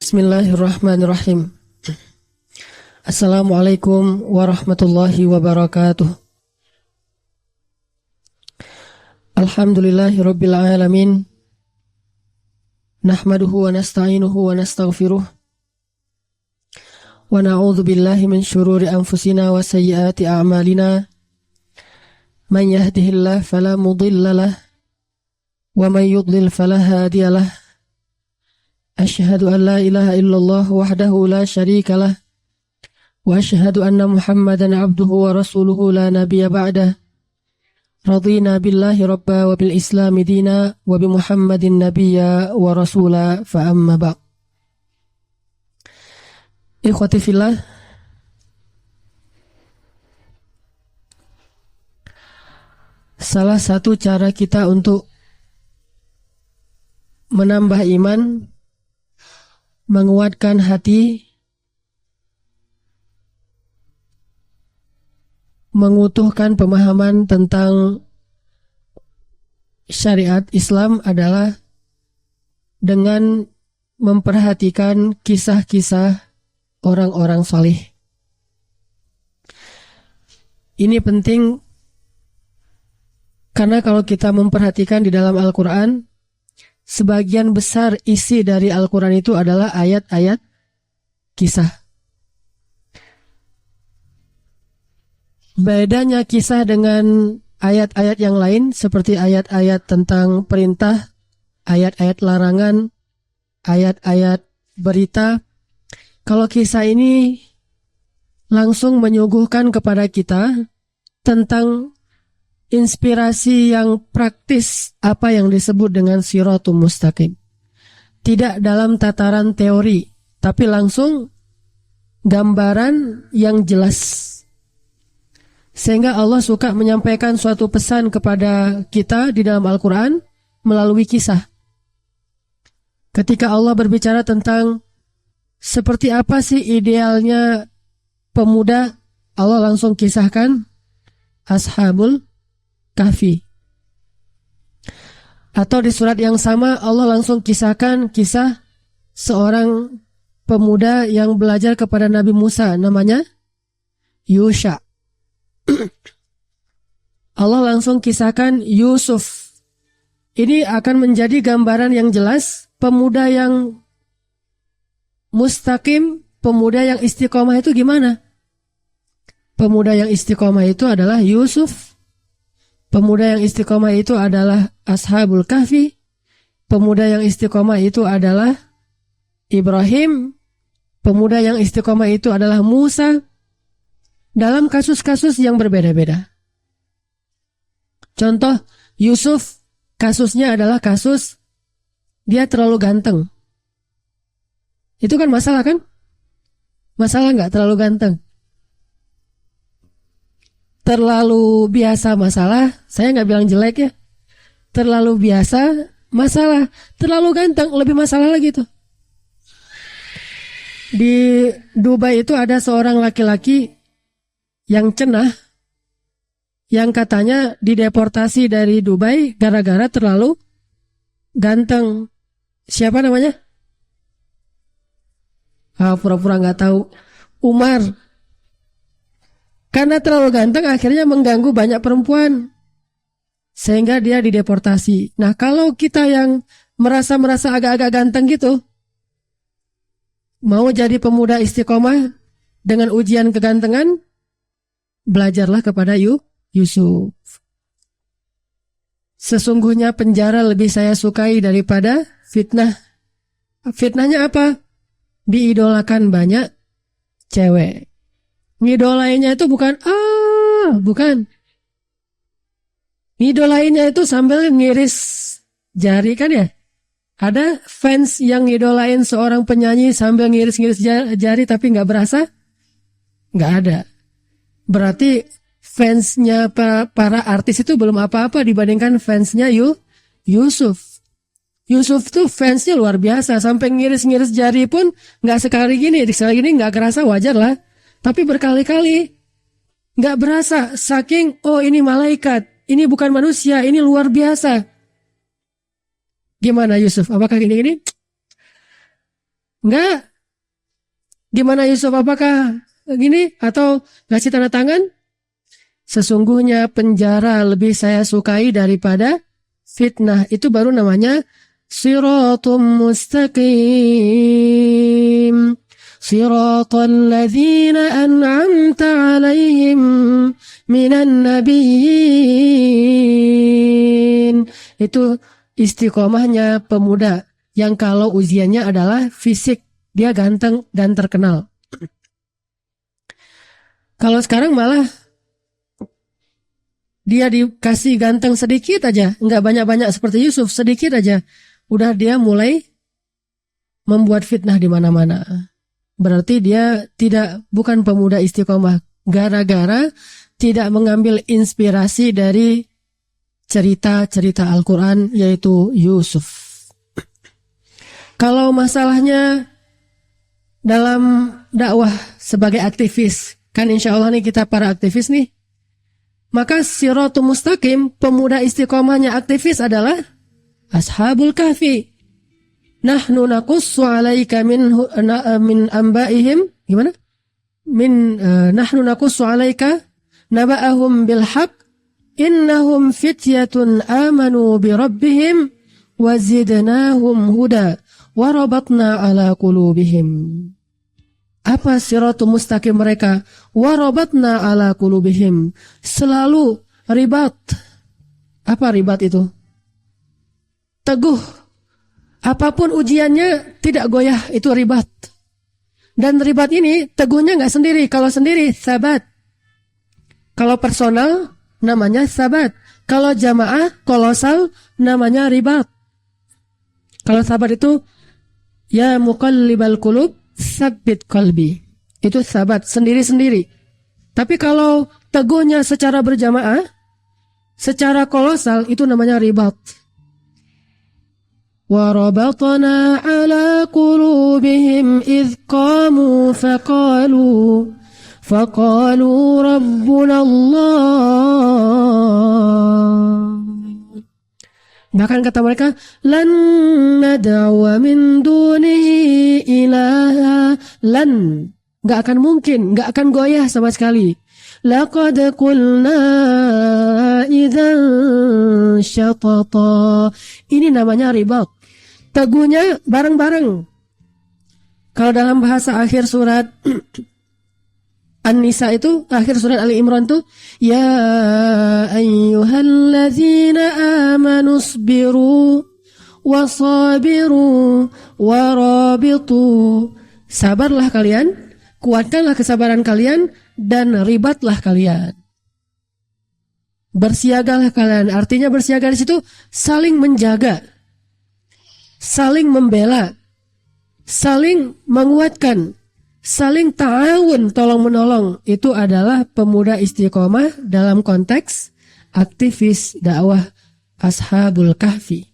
Bismillahirrahmanirrahim. Assalamualaikum warahmatullahi wabarakatuh. Alhamdulillahirabbil alamin. Nahmaduhu wa nasta'inuhu wa nastaghfiruh. Wa na'udzu billahi min syururi anfusina wa sayyiati a'malina. Man yahdihillahu fala mudilla lahu wa man yudlil fala hadiya lahu. Asyhadu an la ilaha illallah wahdahu la syarika lah wa asyhadu anna Muhammadan abduhu wa rasuluhu la nabiyya ba'dah. Radina billahi rabba wa bil islami dina wa bi Muhammadin nabiyya wa rasula fa amma ba'. Ikhwati fillah, salah satu cara kita untuk menambah iman, menguatkan hati, mengutuhkan pemahaman tentang syariat Islam adalah dengan memperhatikan kisah-kisah orang-orang salih. Ini penting karena kalau kita memperhatikan di dalam Al-Quran, sebagian besar isi dari Al-Quran itu adalah ayat-ayat kisah. Bedanya kisah dengan ayat-ayat yang lain seperti ayat-ayat tentang perintah, ayat-ayat larangan, ayat-ayat berita. Kalau kisah ini langsung menyuguhkan kepada kita tentang inspirasi yang praktis, apa yang disebut dengan siratul mustaqim. Tidak dalam tataran teori, tapi langsung gambaran yang jelas. Sehingga Allah suka menyampaikan suatu pesan kepada kita di dalam Al-Quran melalui kisah. Ketika Allah berbicara tentang seperti apa sih idealnya pemuda, Allah langsung kisahkan Ashabul Kahfi. Atau di surat yang sama Allah langsung kisahkan kisah seorang pemuda yang belajar kepada Nabi Musa, namanya Yusha. Allah langsung kisahkan Yusuf. Ini akan menjadi gambaran yang jelas pemuda yang mustaqim, pemuda yang istiqomah itu gimana? Pemuda yang istiqomah itu adalah Yusuf. Pemuda yang istiqomah itu adalah Ashabul Kahfi. Pemuda yang istiqomah itu adalah Ibrahim. Pemuda yang istiqomah itu adalah Musa. Dalam kasus-kasus yang berbeda-beda. Contoh, Yusuf, kasusnya adalah kasus dia terlalu ganteng. Itu kan masalah kan? Masalah nggak terlalu ganteng? Terlalu biasa masalah, saya nggak bilang jelek ya. Terlalu biasa masalah, terlalu ganteng lebih masalah lagi tuh. Di Dubai itu ada seorang laki-laki yang cenah, yang katanya dideportasi dari Dubai gara-gara terlalu ganteng. Siapa namanya? Pura-pura nggak tahu. Umar. Karena terlalu ganteng akhirnya mengganggu banyak perempuan. Sehingga dia dideportasi. Nah kalau kita yang merasa agak-agak ganteng gitu, mau jadi pemuda istiqomah dengan ujian kegantengan, belajarlah kepada Yusuf. Sesungguhnya penjara lebih saya sukai daripada fitnah. Fitnahnya apa? Diidolakan banyak cewek. Ngidolainnya itu bukan bukan. Ngidolainnya itu sambil ngiris jari kan ya. Ada fans yang ngidolain seorang penyanyi sambil ngiris-ngiris jari tapi nggak berasa? Nggak ada. Berarti fansnya para artis itu belum apa-apa dibandingkan fansnya Yusuf. Yusuf tuh fansnya luar biasa. Sampai ngiris-ngiris jari pun nggak sekali gini nggak kerasa, wajar lah. Tapi berkali-kali nggak berasa, saking ini malaikat, ini bukan manusia, ini luar biasa. Gimana Yusuf? Apakah gini-gini? Enggak. Gimana Yusuf, apakah gini atau ngasih tanda tangan? Sesungguhnya penjara lebih saya sukai daripada fitnah. Itu baru namanya siratum mustaqim. Siratal ladzina an'amta alaihim minan nabiyyin. Itu istiqomahnya pemuda yang kalau ujiannya adalah fisik, dia ganteng dan terkenal. Kalau sekarang malah dia dikasih ganteng sedikit aja, nggak banyak-banyak seperti Yusuf, sedikit aja, udah dia mulai membuat fitnah di mana-mana. Berarti dia bukan pemuda istiqomah, gara-gara tidak mengambil inspirasi dari cerita-cerita Al-Quran, yaitu Yusuf. Kalau masalahnya dalam dakwah sebagai aktivis, kan insya Allah nih kita para aktivis nih, maka siratul mustaqim, pemuda istiqomahnya aktivis adalah Ashabul Kahfi. Nahnu naqussu alaika min ambaihim, gimana? Nahnu naqussu alaika naba'ahum bil haqq innahum fityatun amanu bi rabbihim wazidnahum huda warabatna ala qulubihim. Apa siratul mustaqim mereka? Warabatna ala qulubihim. Selalu ribat. Apa ribat itu? Teguh. Apapun ujiannya tidak goyah, itu ribat. Dan ribat ini teguhnya nggak sendiri. Kalau sendiri sabat. Kalau personal namanya sabat. Kalau jamaah kolosal namanya ribat. Kalau sabat itu ya muqallibal qulub tsabbit qalbi. Itu sabat sendiri-sendiri. Tapi kalau teguhnya secara berjamaah, secara kolosal, itu namanya ribat. Wa rabatna ala qulubihim idh qamu faqalu rabbuna Allah. Bahkan kata mereka, lan nad'u min dunihi ilaha, lan, enggak akan mungkin, enggak akan goyah sama sekali. Laqad qulna idzan syatata. Ini namanya ribat. Teguhnya bareng-bareng. Kalau dalam bahasa akhir surat An-Nisa itu, akhir surat Ali Imran itu, ya ayyuhalladzina amanu sabiru wasabiru warabitu. Sabarlah kalian, kuatkanlah kesabaran kalian, dan ribatlah kalian. Bersiagalah kalian. Artinya bersiaga di situ saling menjaga, saling membela, saling menguatkan, saling ta'awun, tolong-menolong. Itu adalah pemuda istiqomah dalam konteks aktivis dakwah Ashabul Kahfi.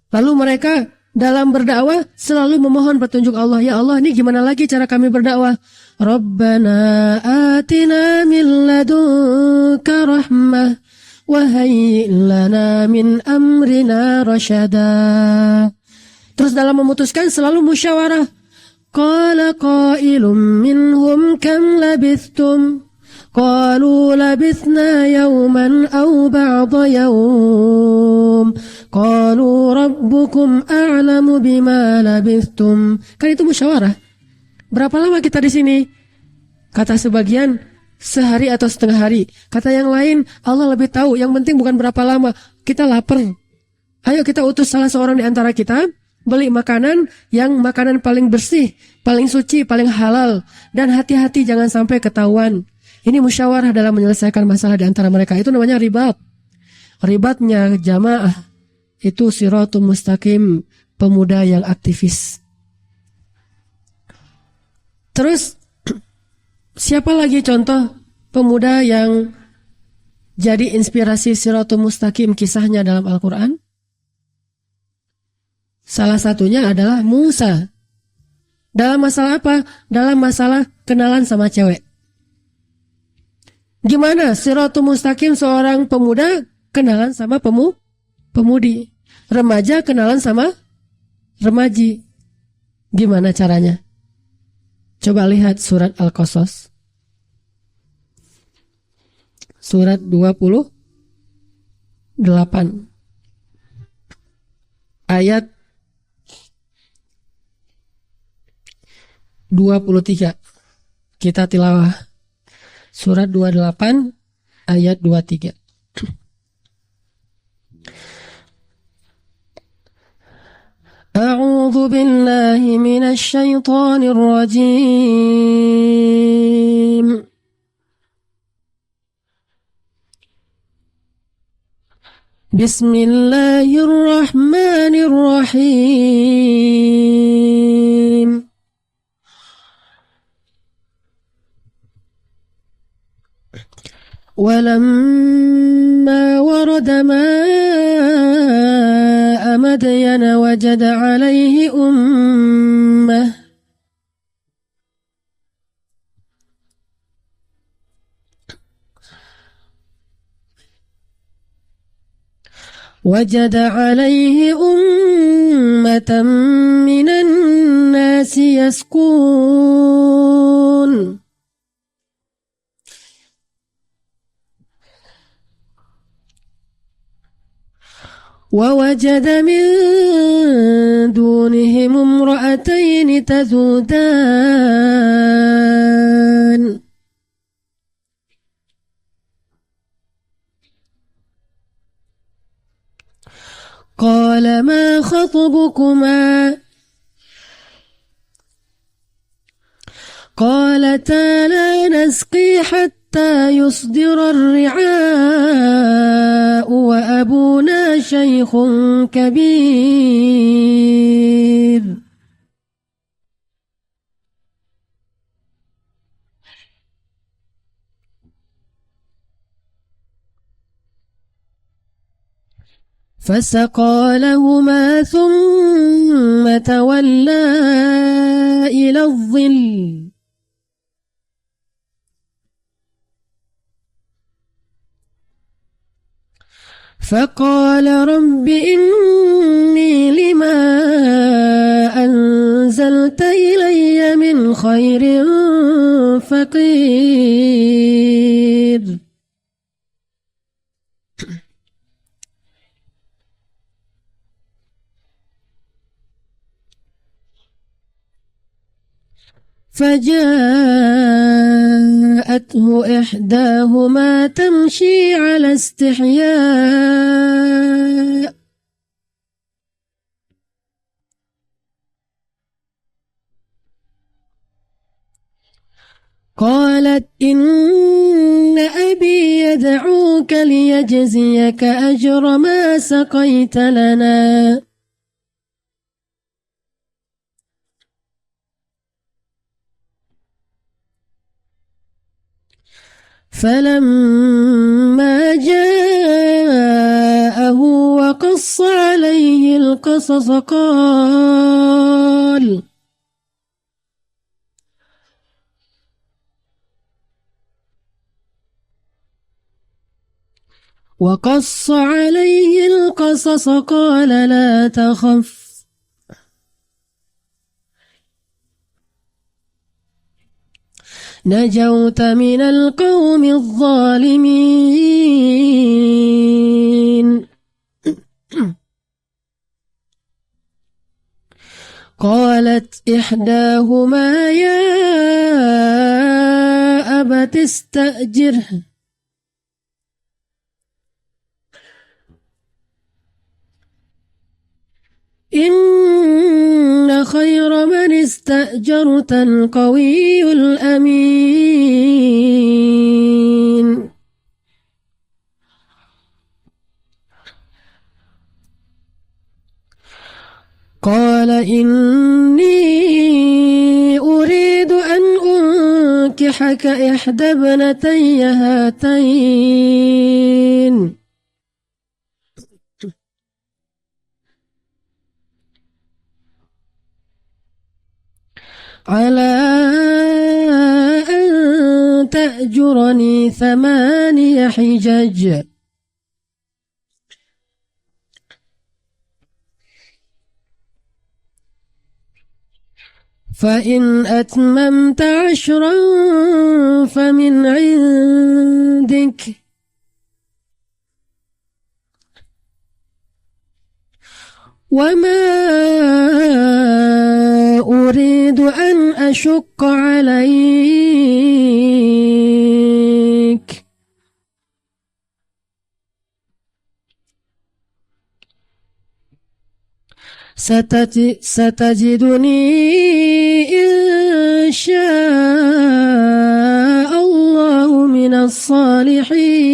Lalu mereka dalam berdakwah selalu memohon petunjuk Allah. Ya Allah, ini gimana lagi cara kami berdakwah? Rabbana atina min ladunka rahmah wa hayyi' lana min amrina rasyada. Terus dalam memutuskan selalu musyawarah. Qala qailum minhum kam labithtum? Qalu labithna yawman aw ba'da yawm. Qalu rabbukum a'lamu bima labithtum. Kan itu musyawarah. Berapa lama kita di sini? Kata sebagian, sehari atau setengah hari. Kata yang lain, Allah lebih tahu. Yang penting bukan berapa lama. Kita lapar. Ayo kita utus salah seorang di antara kita, beli makanan yang makanan paling bersih, paling suci, paling halal. Dan hati-hati jangan sampai ketahuan. Ini musyawarah dalam menyelesaikan masalah di antara mereka. Itu namanya ribat. Ribatnya jamaah. Itu siratul mustaqim, pemuda yang aktivis. Terus, siapa lagi contoh pemuda yang jadi inspirasi siratul mustaqim kisahnya dalam Al-Quran? Salah satunya adalah Musa. Dalam masalah apa? Dalam masalah kenalan sama cewek. Gimana siratul mustaqim seorang pemuda kenalan sama pemudi? Remaja kenalan sama remaji. Gimana caranya? Coba lihat surat Al-Qasas. Surat 28. Ayat 23. Kita tilawah. Surat 28 ayat 23. A'udzu billahi minasy syaithanir rajim. Bismillahirrahmanirrahim. ولما ورد ماء مدين وجد عليه أمة من الناس يسقون ووجد من دونهم امرأتين تذودان قال ما خطبكما قالتا لا نسقي حتى يصدر الرعاء وأبونا شيخ كبير فسقى لهما ثم تولى إلى الظل فقال رب إني لما أنزلت إلي من خير فقير فجاءته إحداهما تمشي على استحياء قالت إن أبي يدعوك ليجزيك أجر ما سقيت لنا فلما جاءه وقص عليه القصص قال لا تخف نجوت من القوم الظالمين قالت إحداهما يا أبت استأجره إن خير من استأجرت القوي الأمين قال إني أريد أن أنكحك إحدى ابنتي هاتين على أن تأجرني 8 حجج فإن أتممت 10 فمن عندك وما أريد أن أشق عليك ستجدني إن شاء الله من الصالحين.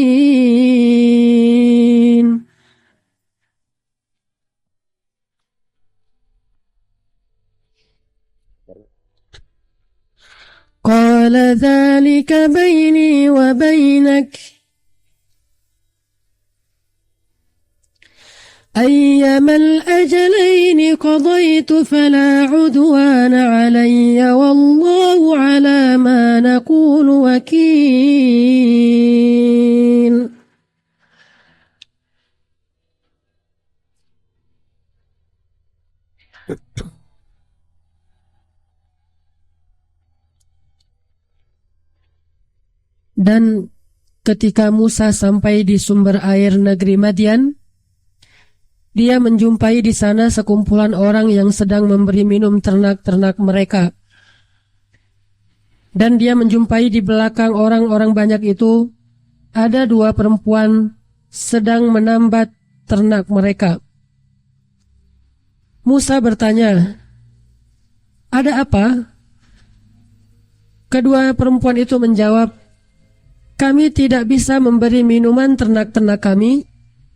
قال ذلك بيني وبينك أيما الأجلين قضيت فلا عدوان علي والله على ما نقول وكيل. Dan ketika Musa sampai di sumber air negeri Madian, dia menjumpai di sana sekumpulan orang yang sedang memberi minum ternak-ternak mereka. Dan dia menjumpai di belakang orang-orang banyak itu ada 2 perempuan sedang menambat ternak mereka. Musa bertanya, "Ada apa?" Kedua perempuan itu menjawab, "Kami tidak bisa memberi minuman ternak-ternak kami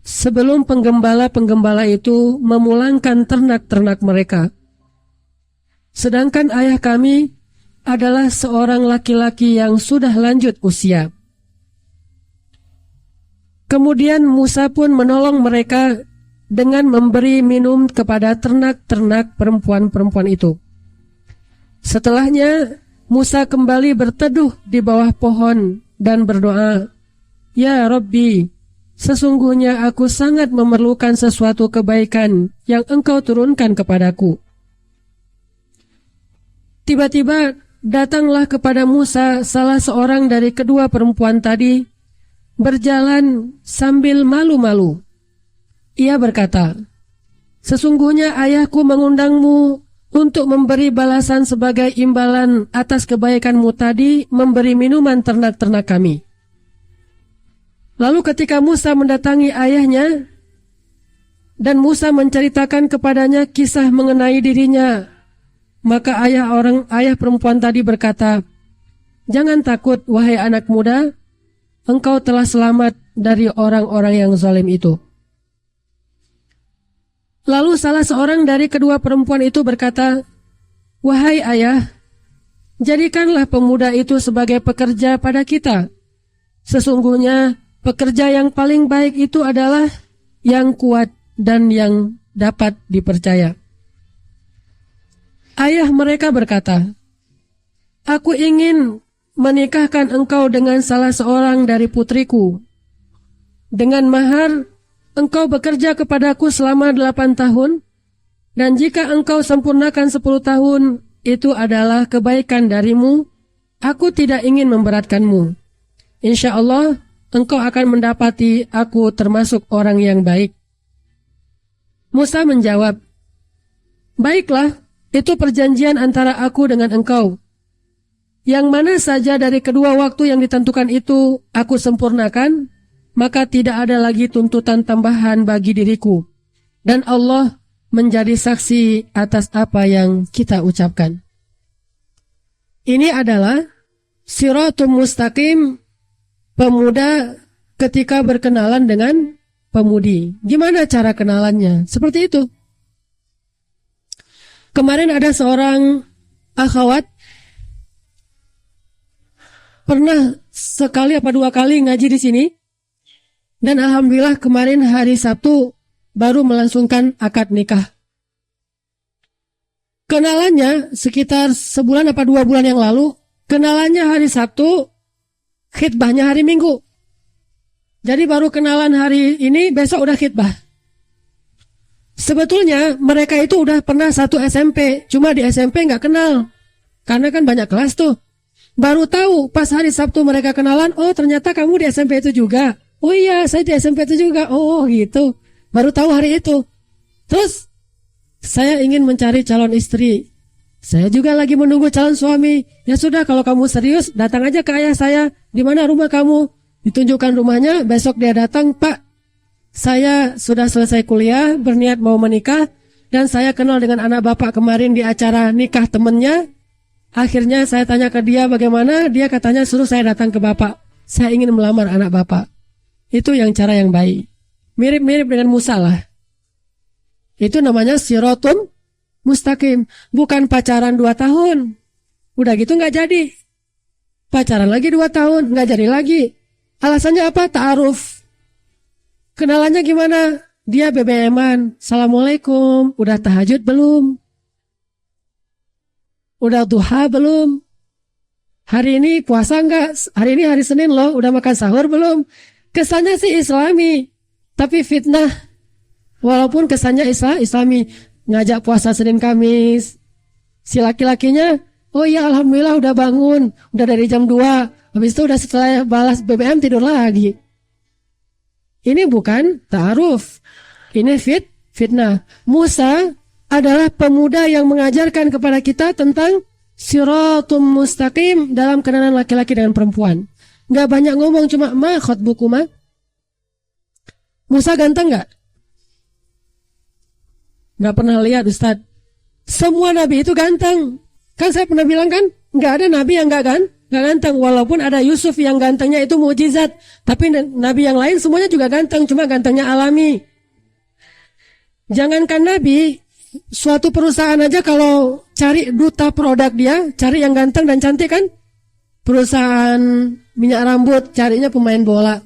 sebelum penggembala-penggembala itu memulangkan ternak-ternak mereka. Sedangkan ayah kami adalah seorang laki-laki yang sudah lanjut usia." Kemudian Musa pun menolong mereka dengan memberi minum kepada ternak-ternak perempuan-perempuan itu. Setelahnya Musa kembali berteduh di bawah pohon dan berdoa, "Ya Rabbi, sesungguhnya aku sangat memerlukan sesuatu kebaikan yang Engkau turunkan kepadaku." Tiba-tiba datanglah kepada Musa salah seorang dari kedua perempuan tadi, berjalan sambil malu-malu. Ia berkata, "Sesungguhnya ayahku mengundangmu untuk memberi balasan sebagai imbalan atas kebaikanmu tadi memberi minuman ternak-ternak kami." Lalu ketika Musa mendatangi ayahnya dan Musa menceritakan kepadanya kisah mengenai dirinya, maka ayah perempuan tadi berkata, "Jangan takut wahai anak muda, engkau telah selamat dari orang-orang yang zalim itu." Lalu salah seorang dari kedua perempuan itu berkata, "Wahai ayah, jadikanlah pemuda itu sebagai pekerja pada kita. Sesungguhnya pekerja yang paling baik itu adalah yang kuat dan yang dapat dipercaya." Ayah mereka berkata, "Aku ingin menikahkan engkau dengan salah seorang dari putriku. Dengan mahar, engkau bekerja kepadaku selama 8 tahun, dan jika engkau sempurnakan 10 tahun, itu adalah kebaikan darimu. Aku tidak ingin memberatkanmu. Insya Allah, engkau akan mendapati aku termasuk orang yang baik." Musa menjawab, "Baiklah, itu perjanjian antara aku dengan engkau. Yang mana saja dari kedua waktu yang ditentukan itu aku sempurnakan, maka tidak ada lagi tuntutan tambahan bagi diriku. Dan Allah menjadi saksi atas apa yang kita ucapkan." Ini adalah Siratul Mustaqim pemuda ketika berkenalan dengan pemudi. Gimana cara kenalannya? Seperti itu. Kemarin ada seorang akhwat pernah sekali apa 2 kali ngaji di sini, dan alhamdulillah kemarin hari Sabtu baru melangsungkan akad nikah. Kenalannya sekitar sebulan apa 2 bulan yang lalu, kenalannya hari Sabtu, khitbahnya hari Minggu. Jadi baru kenalan hari ini, besok udah khitbah. Sebetulnya mereka itu udah pernah satu SMP, cuma di SMP nggak kenal. Karena kan banyak kelas tuh. Baru tahu pas hari Sabtu mereka kenalan, oh ternyata kamu di SMP itu juga. Oh iya, saya di SMP itu juga. Oh gitu. Baru tahu hari itu. Terus saya ingin mencari calon istri. Saya juga lagi menunggu calon suami. Ya sudah, kalau kamu serius, datang aja ke ayah saya. Di mana rumah kamu? Ditunjukkan rumahnya. Besok dia datang, Pak. Saya sudah selesai kuliah, berniat mau menikah, dan saya kenal dengan anak bapak kemarin di acara nikah temennya. Akhirnya saya tanya ke dia bagaimana, dia katanya suruh saya datang ke bapak. Saya ingin melamar anak bapak. Itu yang cara yang baik. Mirip-mirip dengan Musa lah. Itu namanya sirotun mustaqim. Bukan pacaran 2 tahun. Udah gitu gak jadi. Pacaran lagi 2 tahun, gak jadi lagi. Alasannya apa? Ta'aruf. Kenalannya gimana? Dia BBM-an. Assalamualaikum. Udah tahajud belum? Udah duha belum? Hari ini puasa enggak? Hari ini hari Senin loh. Udah makan sahur belum? Kesannya sih Islami. Tapi fitnah. Walaupun kesannya Islami. Ngajak puasa Senin Kamis. Si laki-lakinya, oh iya alhamdulillah udah bangun. Udah dari jam 2. Habis itu udah setelah balas BBM tidur lagi. Ini bukan ta'aruf. Ini fitnah. Musa adalah pemuda yang mengajarkan kepada kita tentang siratum mustaqim dalam kenalan laki-laki dengan perempuan. Gak banyak ngomong, cuma ma khotbukuma. Musa ganteng gak? Gak pernah lihat Ustaz. Semua nabi itu ganteng. Kan saya pernah bilang kan, gak ada nabi yang gak ganteng. Walaupun ada Yusuf yang gantengnya itu mukjizat, tapi nabi yang lain semuanya juga ganteng, cuma gantengnya alami. Jangankan nabi, suatu perusahaan aja kalau cari duta produk dia, cari yang ganteng dan cantik kan? Perusahaan minyak rambut carinya pemain bola.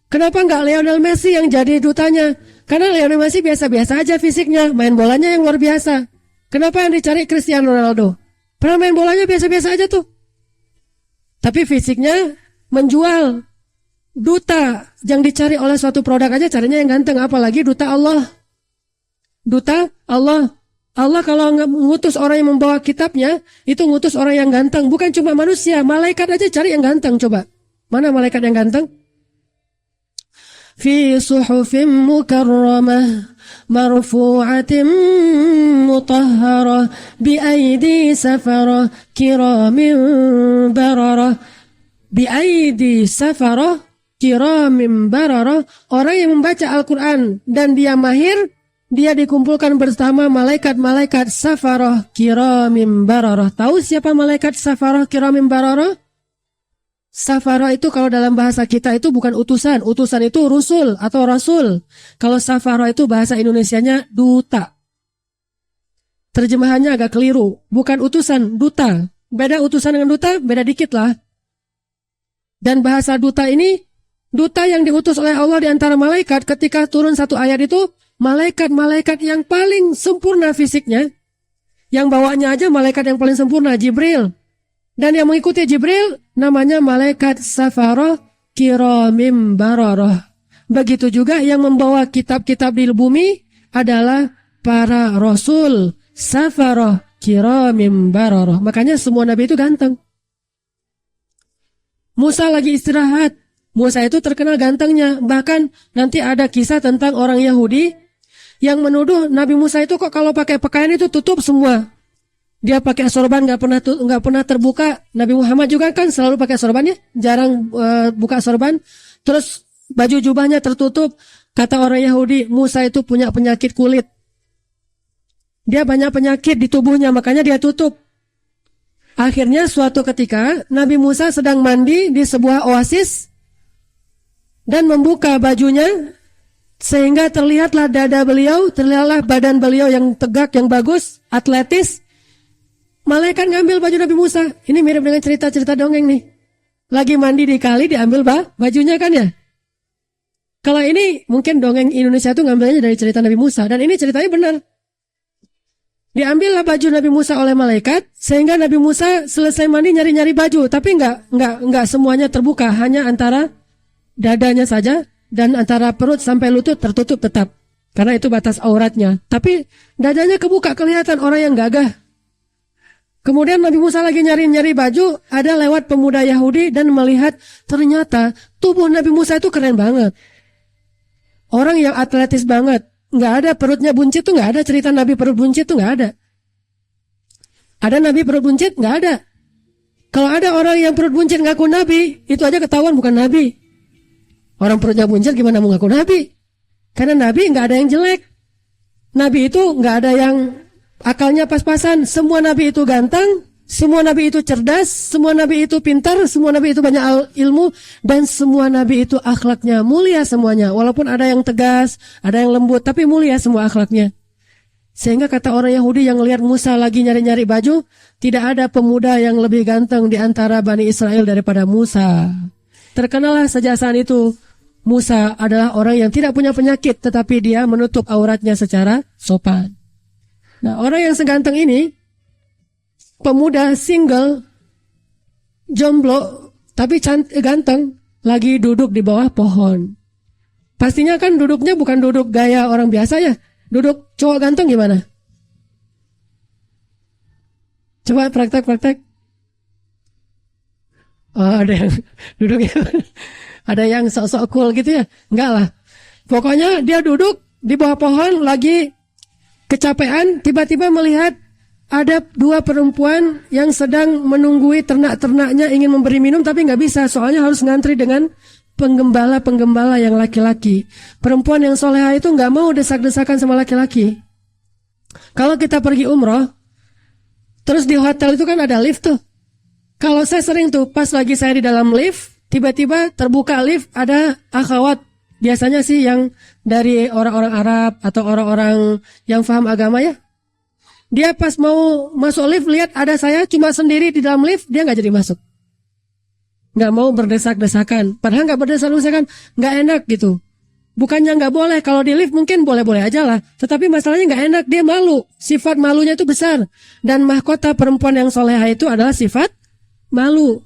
Kenapa nggak Lionel Messi yang jadi dutanya? Karena Lionel Messi biasa-biasa aja fisiknya, main bolanya yang luar biasa. Kenapa yang dicari Cristiano Ronaldo? Pernah main bolanya biasa-biasa aja tuh. Tapi fisiknya menjual. Duta yang dicari oleh suatu produk aja carinya yang ganteng, apalagi duta Allah. Duta Allah. Allah kalau ngutus orang yang membawa kitabnya, itu ngutus orang yang ganteng, bukan cuma manusia, malaikat aja cari yang ganteng. Coba, mana malaikat yang ganteng? Fi suhufim mukarramah marfu'atin mutahharah bi aidi safarah kiramin bararah. Bi aidi safarah kiramin bararah. Orang yang membaca Al-Quran dan dia mahir, dia dikumpulkan bersama malaikat-malaikat safarah kiramim bararah. Tahu siapa malaikat safarah kiramim bararah? Safarah itu kalau dalam bahasa kita itu bukan utusan. Utusan itu rusul atau rasul. Kalau safarah itu bahasa Indonesianya duta. Terjemahannya agak keliru. Bukan utusan, duta. Beda utusan dengan duta, beda dikit lah. Dan bahasa duta ini, duta yang diutus oleh Allah di antara malaikat, ketika turun satu ayat itu, malaikat-malaikat yang paling sempurna fisiknya, yang bawanya aja malaikat yang paling sempurna, Jibril. Dan yang mengikuti Jibril namanya malaikat safarah kiramim bararah. Begitu juga yang membawa kitab-kitab di bumi adalah para rasul safarah kiramim bararah. Makanya semua nabi itu ganteng. Musa lagi istirahat. Musa itu terkenal gantengnya. Bahkan nanti ada kisah tentang orang Yahudi yang menuduh Nabi Musa itu kok kalau pakai pakaian itu tutup semua. Dia pakai sorban nggak pernah terbuka. Nabi Muhammad juga kan selalu pakai sorbannya, jarang buka sorban. Terus baju jubahnya tertutup. Kata orang Yahudi, Musa itu punya penyakit kulit. Dia banyak penyakit di tubuhnya, makanya dia tutup. Akhirnya suatu ketika Nabi Musa sedang mandi di sebuah oasis dan membuka bajunya sehingga terlihatlah dada beliau, terlihatlah badan beliau yang tegak, yang bagus, atletis. Malaikat ngambil baju Nabi Musa. Ini mirip dengan cerita-cerita dongeng nih. Lagi mandi di kali diambil bajunya kan ya. Kalau ini mungkin dongeng Indonesia itu ngambilnya dari cerita Nabi Musa. Dan ini ceritanya benar. Diambillah baju Nabi Musa oleh malaikat. Sehingga Nabi Musa selesai mandi nyari-nyari baju. Tapi enggak semuanya terbuka. Hanya antara dadanya saja. Dan antara perut sampai lutut tertutup tetap. Karena itu batas auratnya. Tapi dadanya kebuka, kelihatan orang yang gagah. Kemudian Nabi Musa lagi nyari-nyari baju, ada lewat pemuda Yahudi dan melihat ternyata tubuh Nabi Musa itu keren banget. Orang yang atletis banget, nggak ada perutnya buncit tuh, nggak ada cerita Nabi perut buncit tuh, nggak ada. Ada Nabi perut buncit? Nggak ada. Kalau ada orang yang perut buncit ngaku Nabi, itu aja ketahuan bukan Nabi. Orang perutnya buncit gimana mau ngaku Nabi? Karena Nabi nggak ada yang jelek. Nabi itu nggak ada yang akalnya pas-pasan. Semua Nabi itu ganteng, semua Nabi itu cerdas, semua Nabi itu pintar, semua Nabi itu banyak ilmu, dan semua Nabi itu akhlaknya mulia semuanya. Walaupun ada yang tegas, ada yang lembut, tapi mulia semua akhlaknya. Sehingga kata orang Yahudi yang lihat Musa lagi nyari-nyari baju, tidak ada pemuda yang lebih ganteng di antara Bani Israel daripada Musa. Terkenalah sejak saat itu, Musa adalah orang yang tidak punya penyakit, tetapi dia menutup auratnya secara sopan. Nah, orang yang seganteng ini, pemuda single, jomblo, tapi ganteng, lagi duduk di bawah pohon. Pastinya kan duduknya bukan duduk gaya orang biasa ya. Duduk cowok ganteng gimana? Coba praktek. Oh, ada yang duduknya, ada yang sok-sok cool gitu ya? Enggak lah. Pokoknya dia duduk di bawah pohon lagi kecapean, tiba-tiba melihat ada dua perempuan yang sedang menunggui ternak-ternaknya ingin memberi minum tapi nggak bisa, soalnya harus ngantri dengan penggembala-penggembala yang laki-laki. Perempuan yang soleha itu nggak mau desak-desakan sama laki-laki. Kalau kita pergi umroh, terus di hotel itu kan ada lift tuh. Kalau saya sering tuh, pas lagi saya di dalam lift, tiba-tiba terbuka lift, ada akhwat. Biasanya sih yang dari orang-orang Arab atau orang-orang yang paham agama ya. Dia pas mau masuk lift, lihat ada saya cuma sendiri di dalam lift, dia nggak jadi masuk. Nggak mau berdesak-desakan. Padahal nggak berdesak-desakan, nggak enak gitu. Bukannya nggak boleh, kalau di lift mungkin boleh-boleh aja lah. Tetapi masalahnya nggak enak, dia malu. Sifat malunya itu besar. Dan mahkota perempuan yang soleha itu adalah sifat malu.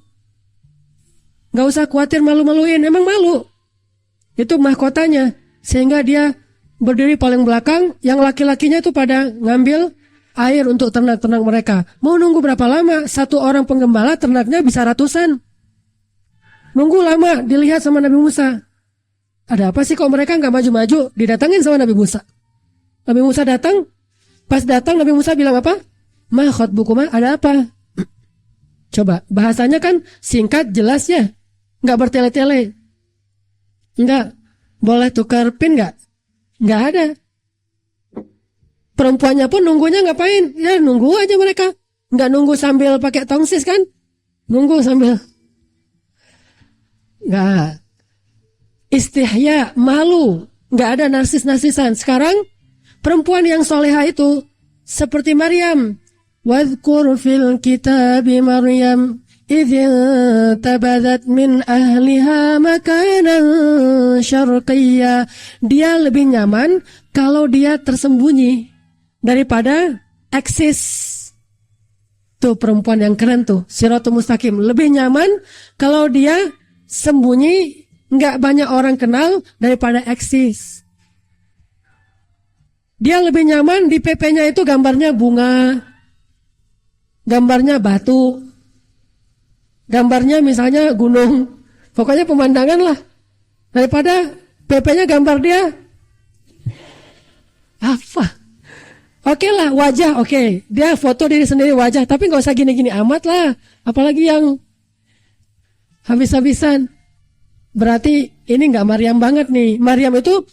Nggak usah khawatir malu-maluin, emang malu. Itu mahkotanya. Sehingga dia berdiri paling belakang, yang laki-lakinya itu pada ngambil air untuk ternak-ternak mereka. Mau nunggu berapa lama? Satu orang penggembala ternaknya bisa ratusan. Nunggu lama, dilihat sama Nabi Musa. Ada apa sih kok mereka nggak maju-maju? Didatangin sama Nabi Musa. Nabi Musa datang. Pas datang Nabi Musa bilang apa? Ma khotbukuma, ada apa? Coba, bahasanya kan singkat, jelas ya. Nggak bertele-tele. Nggak. Boleh tukar pin nggak? Nggak ada. Perempuannya pun nunggunya ngapain? Ya nunggu aja mereka. Nggak nunggu sambil pakai tongsis kan? Nunggu sambil. Nggak. Istihya, malu. Nggak ada narsis-narsisan. Sekarang perempuan yang soleha itu seperti Maryam. Wadhkur fil kitabi Maryam idh tabadat min ahliha makanan syarqiyya. Dia lebih nyaman kalau dia tersembunyi daripada eksis. Tuh perempuan yang keren tuh, Siratul Mustaqim. Lebih nyaman kalau dia sembunyi, nggak banyak orang kenal daripada eksis. Dia lebih nyaman di PP-nya itu gambarnya bunga, gambarnya batu, gambarnya misalnya gunung, pokoknya pemandangan lah, daripada PP-nya gambar dia apa? Oke lah, wajah, oke. Dia foto diri sendiri wajah, tapi nggak usah gini-gini amat lah. Apalagi yang habis-habisan. Berarti ini nggak Maryam banget nih. Maryam itu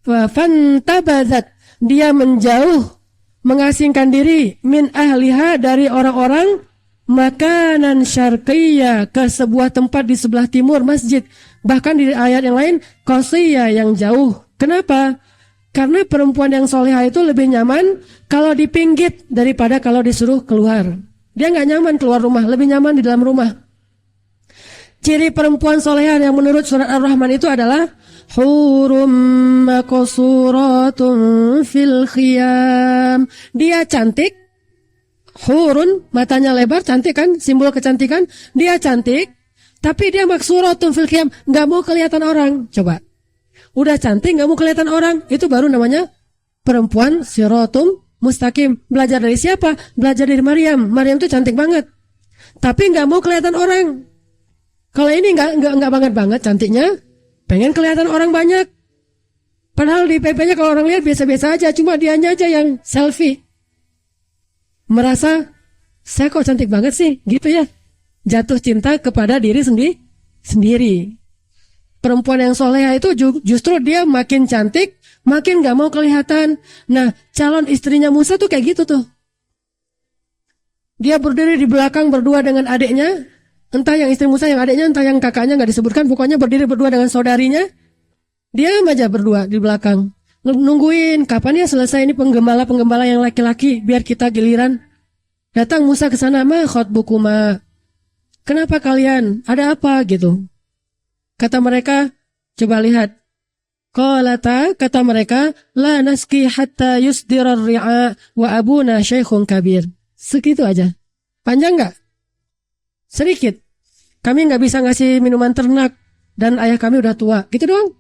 fantabazat, dia menjauh, mengasingkan diri min ahliha, dari orang-orang, makanan syarqiyya, ke sebuah tempat di sebelah timur masjid. Bahkan di ayat yang lain qasiyya, yang jauh. Kenapa? Karena perempuan yang soleha itu lebih nyaman kalau dipinggit daripada kalau disuruh keluar. Dia nggak nyaman keluar rumah, lebih nyaman di dalam rumah. Ciri perempuan soleha yang menurut surat Ar-Rahman itu adalah hurum maqsuratun fil khiyam. Dia cantik, hurun, matanya lebar, cantik kan, simbol kecantikan. Dia cantik, tapi dia maqsuratun fil khiyam, nggak mau kelihatan orang. Coba, udah cantik nggak mau kelihatan orang, itu baru namanya perempuan Siratul mustaqim. Belajar dari siapa? Belajar dari Maryam. Maryam tuh cantik banget. Tapi nggak mau kelihatan orang. Kalau ini nggak banget cantiknya, pengen kelihatan orang banyak. Padahal di PP-nya kalau orang lihat biasa-biasa aja, cuma dianya aja yang selfie. Merasa saya kok cantik banget sih, gitu ya. Jatuh cinta kepada diri sendiri. Perempuan yang soleha itu justru dia makin cantik, makin gak mau kelihatan. Nah, calon istrinya Musa tuh kayak gitu tuh. Dia berdiri di belakang berdua dengan adiknya. Entah yang istri Musa, yang adiknya, entah yang kakaknya gak disebutkan. Pokoknya berdiri berdua dengan saudarinya. Diam aja berdua di belakang. Nungguin kapan ya selesai ini penggembala yang laki-laki. Biar kita giliran. Datang Musa ke sana, ma khotbukuma. Kenapa kalian? Ada apa gitu? Kata mereka, coba lihat. Qalata, kata mereka, la naski hatta yusdirar ri'a wa abuna syekhun kabir. Segitu aja. Panjang nggak? Sedikit. Kami nggak bisa ngasih minuman ternak dan ayah kami udah tua. Gitu doang.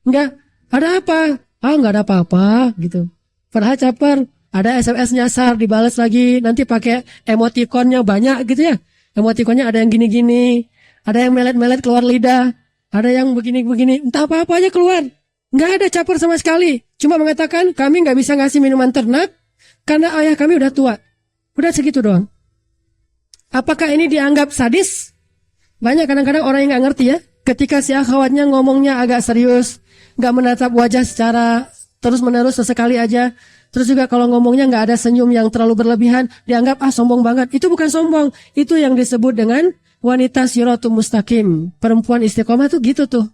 Nggak. Ada apa? Nggak ada apa-apa gitu. Padahal caper. Ada SMS nyasar dibalas lagi. Nanti pakai emotikonnya banyak gitu ya. Emotikonnya ada yang gini-gini. Ada yang melet-melet keluar lidah. Ada yang begini-begini. Entah apa-apa aja keluar. Nggak ada caper sama sekali. Cuma mengatakan kami nggak bisa ngasih minuman ternak karena ayah kami udah tua. Udah segitu doang. Apakah ini dianggap sadis? Banyak kadang-kadang orang yang nggak ngerti ya. Ketika si akhwatnya ngomongnya agak serius, nggak menatap wajah secara terus-menerus sesekali aja. Terus juga kalau ngomongnya nggak ada senyum yang terlalu berlebihan, dianggap sombong banget. Itu bukan sombong. Itu yang disebut dengan wanita siratul mustaqim. Perempuan istiqomah tuh gitu tuh.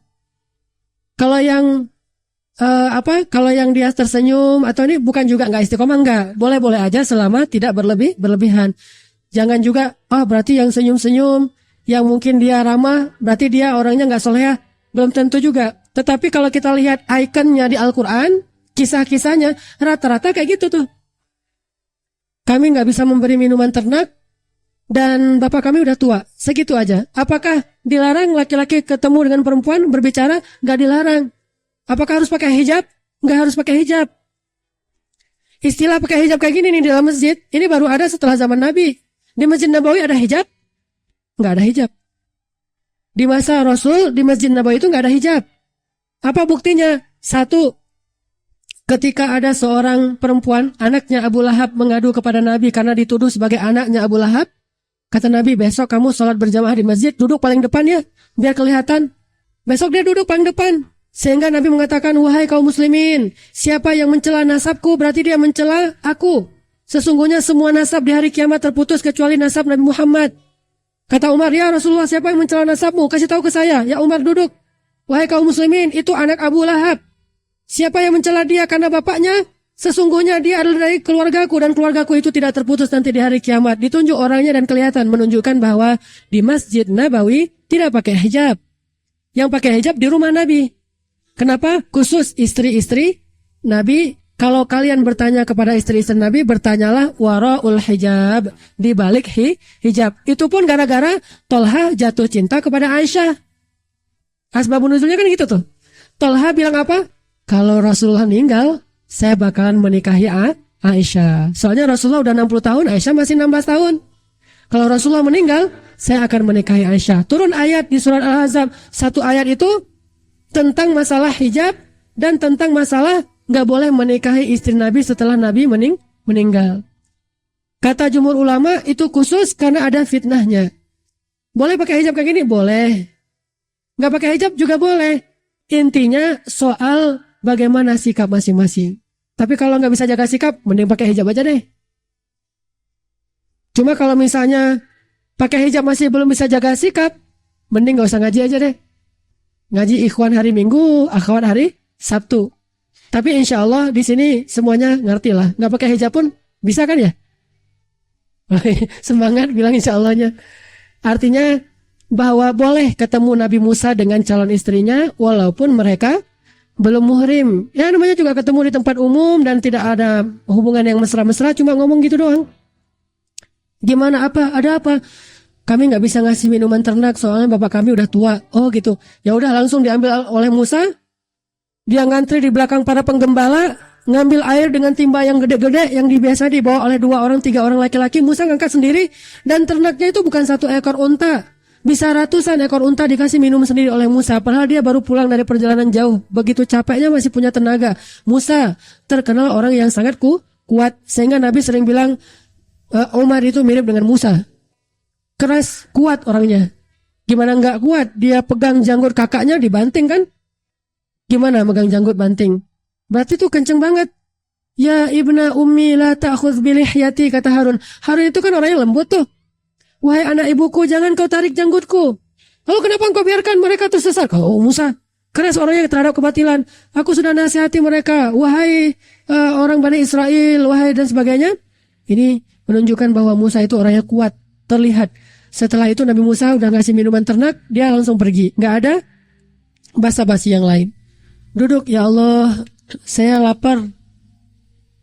Kalau yang kalau yang dia tersenyum atau ini bukan juga nggak istiqomah, nggak. Boleh-boleh aja selama tidak berlebihan. Jangan juga, berarti yang senyum-senyum, yang mungkin dia ramah, berarti dia orangnya nggak soleh. Belum tentu juga. Tetapi kalau kita lihat ikonnya di Al-Quran, kisah-kisahnya, rata-rata kayak gitu tuh. Kami nggak bisa memberi minuman ternak, dan bapak kami udah tua. Segitu aja. Apakah dilarang laki-laki ketemu dengan perempuan berbicara? Nggak dilarang. Apakah harus pakai hijab? Nggak harus pakai hijab. Istilah pakai hijab kayak gini nih di dalam masjid, ini baru ada setelah zaman Nabi. Di Masjid Nabawi ada hijab? Nggak ada hijab. Di masa Rasul, di Masjid Nabawi itu nggak ada hijab. Apa buktinya? Satu, ketika ada seorang perempuan, anaknya Abu Lahab mengadu kepada Nabi karena dituduh sebagai anaknya Abu Lahab. Kata Nabi, besok kamu sholat berjamaah di masjid, duduk paling depan ya, biar kelihatan. Besok dia duduk paling depan. Sehingga Nabi mengatakan, wahai kaum muslimin, siapa yang mencela nasabku, berarti dia mencela aku. Sesungguhnya semua nasab di hari kiamat terputus kecuali nasab Nabi Muhammad. Kata Umar, ya Rasulullah, siapa yang mencela nasabmu? Kasih tahu ke saya. Ya Umar duduk. Wahai kaum muslimin, itu anak Abu Lahab. Siapa yang mencela dia karena bapaknya? Sesungguhnya dia adalah dari keluargaku dan keluargaku itu tidak terputus nanti di hari kiamat. Ditunjuk orangnya dan kelihatan menunjukkan bahwa di Masjid Nabawi tidak pakai hijab. Yang pakai hijab di rumah Nabi. Kenapa? Khusus istri-istri Nabi. Kalau kalian bertanya kepada istri-istri Nabi, bertanyalah wara'ul hijab, di balik hijab. Itu pun gara-gara Tolha jatuh cinta kepada Aisyah. Asbabun nuzulnya kan gitu tuh. Tolha bilang apa? Kalau Rasulullah meninggal, saya bakalan menikahi Aisyah. Soalnya Rasulullah udah 60 tahun, Aisyah masih 16 tahun. Kalau Rasulullah meninggal, saya akan menikahi Aisyah. Turun ayat di surat Al-Ahzab. Satu ayat itu tentang masalah hijab dan tentang masalah nggak boleh menikahi istri Nabi setelah Nabi meninggal. Kata jumhur ulama itu khusus karena ada fitnahnya. Boleh pakai hijab kayak gini? Boleh. Nggak pakai hijab juga boleh. Intinya soal bagaimana sikap masing-masing. Tapi kalau nggak bisa jaga sikap, mending pakai hijab aja deh. Cuma kalau misalnya pakai hijab masih belum bisa jaga sikap, mending nggak usah ngaji aja deh. Ngaji ikhwan hari Minggu, akhwat hari Sabtu. Tapi insya Allah di sini semuanya ngerti lah. Nggak pakai hijab pun bisa kan ya? Semangat bilang insya Allahnya. Artinya bahwa boleh ketemu Nabi Musa dengan calon istrinya walaupun mereka belum muhrim. Ya namanya juga ketemu di tempat umum dan tidak ada hubungan yang mesra-mesra, cuma ngomong gitu doang. Gimana apa? Ada apa? Kami nggak bisa ngasih minuman ternak soalnya bapak kami udah tua. Oh gitu. Ya udah langsung diambil oleh Musa. Dia ngantri di belakang para penggembala, ngambil air dengan timba yang gede-gede yang biasa dibawa oleh 2 orang, 3 orang laki-laki. Musa ngangkat sendiri, dan ternaknya itu bukan 1 ekor unta. Bisa ratusan ekor unta dikasih minum sendiri oleh Musa. Padahal dia baru pulang dari perjalanan jauh. Begitu capeknya masih punya tenaga. Musa terkenal orang yang sangat kuat. Sehingga Nabi sering bilang Umar itu mirip dengan Musa. Keras, kuat orangnya. Gimana nggak kuat? Dia pegang janggut kakaknya dibanting kan? Gimana megang janggut banting? Berarti itu kenceng banget. Ya ibna ummi la ta'khudh bilihyati, kata Harun. Harun itu kan orangnya lembut tuh. Wahai anak ibuku, jangan kau tarik janggutku. Lalu kenapa engkau biarkan mereka tersesat? Oh Musa, keras orangnya terhadap kebatilan. Aku sudah nasihati mereka. Wahai orang Bani Israel, wahai dan sebagainya. Ini menunjukkan bahwa Musa itu orangnya kuat, terlihat. Setelah itu Nabi Musa udah ngasih minuman ternak, dia langsung pergi. Nggak ada basa-basi yang lain. Duduk, ya Allah, saya lapar.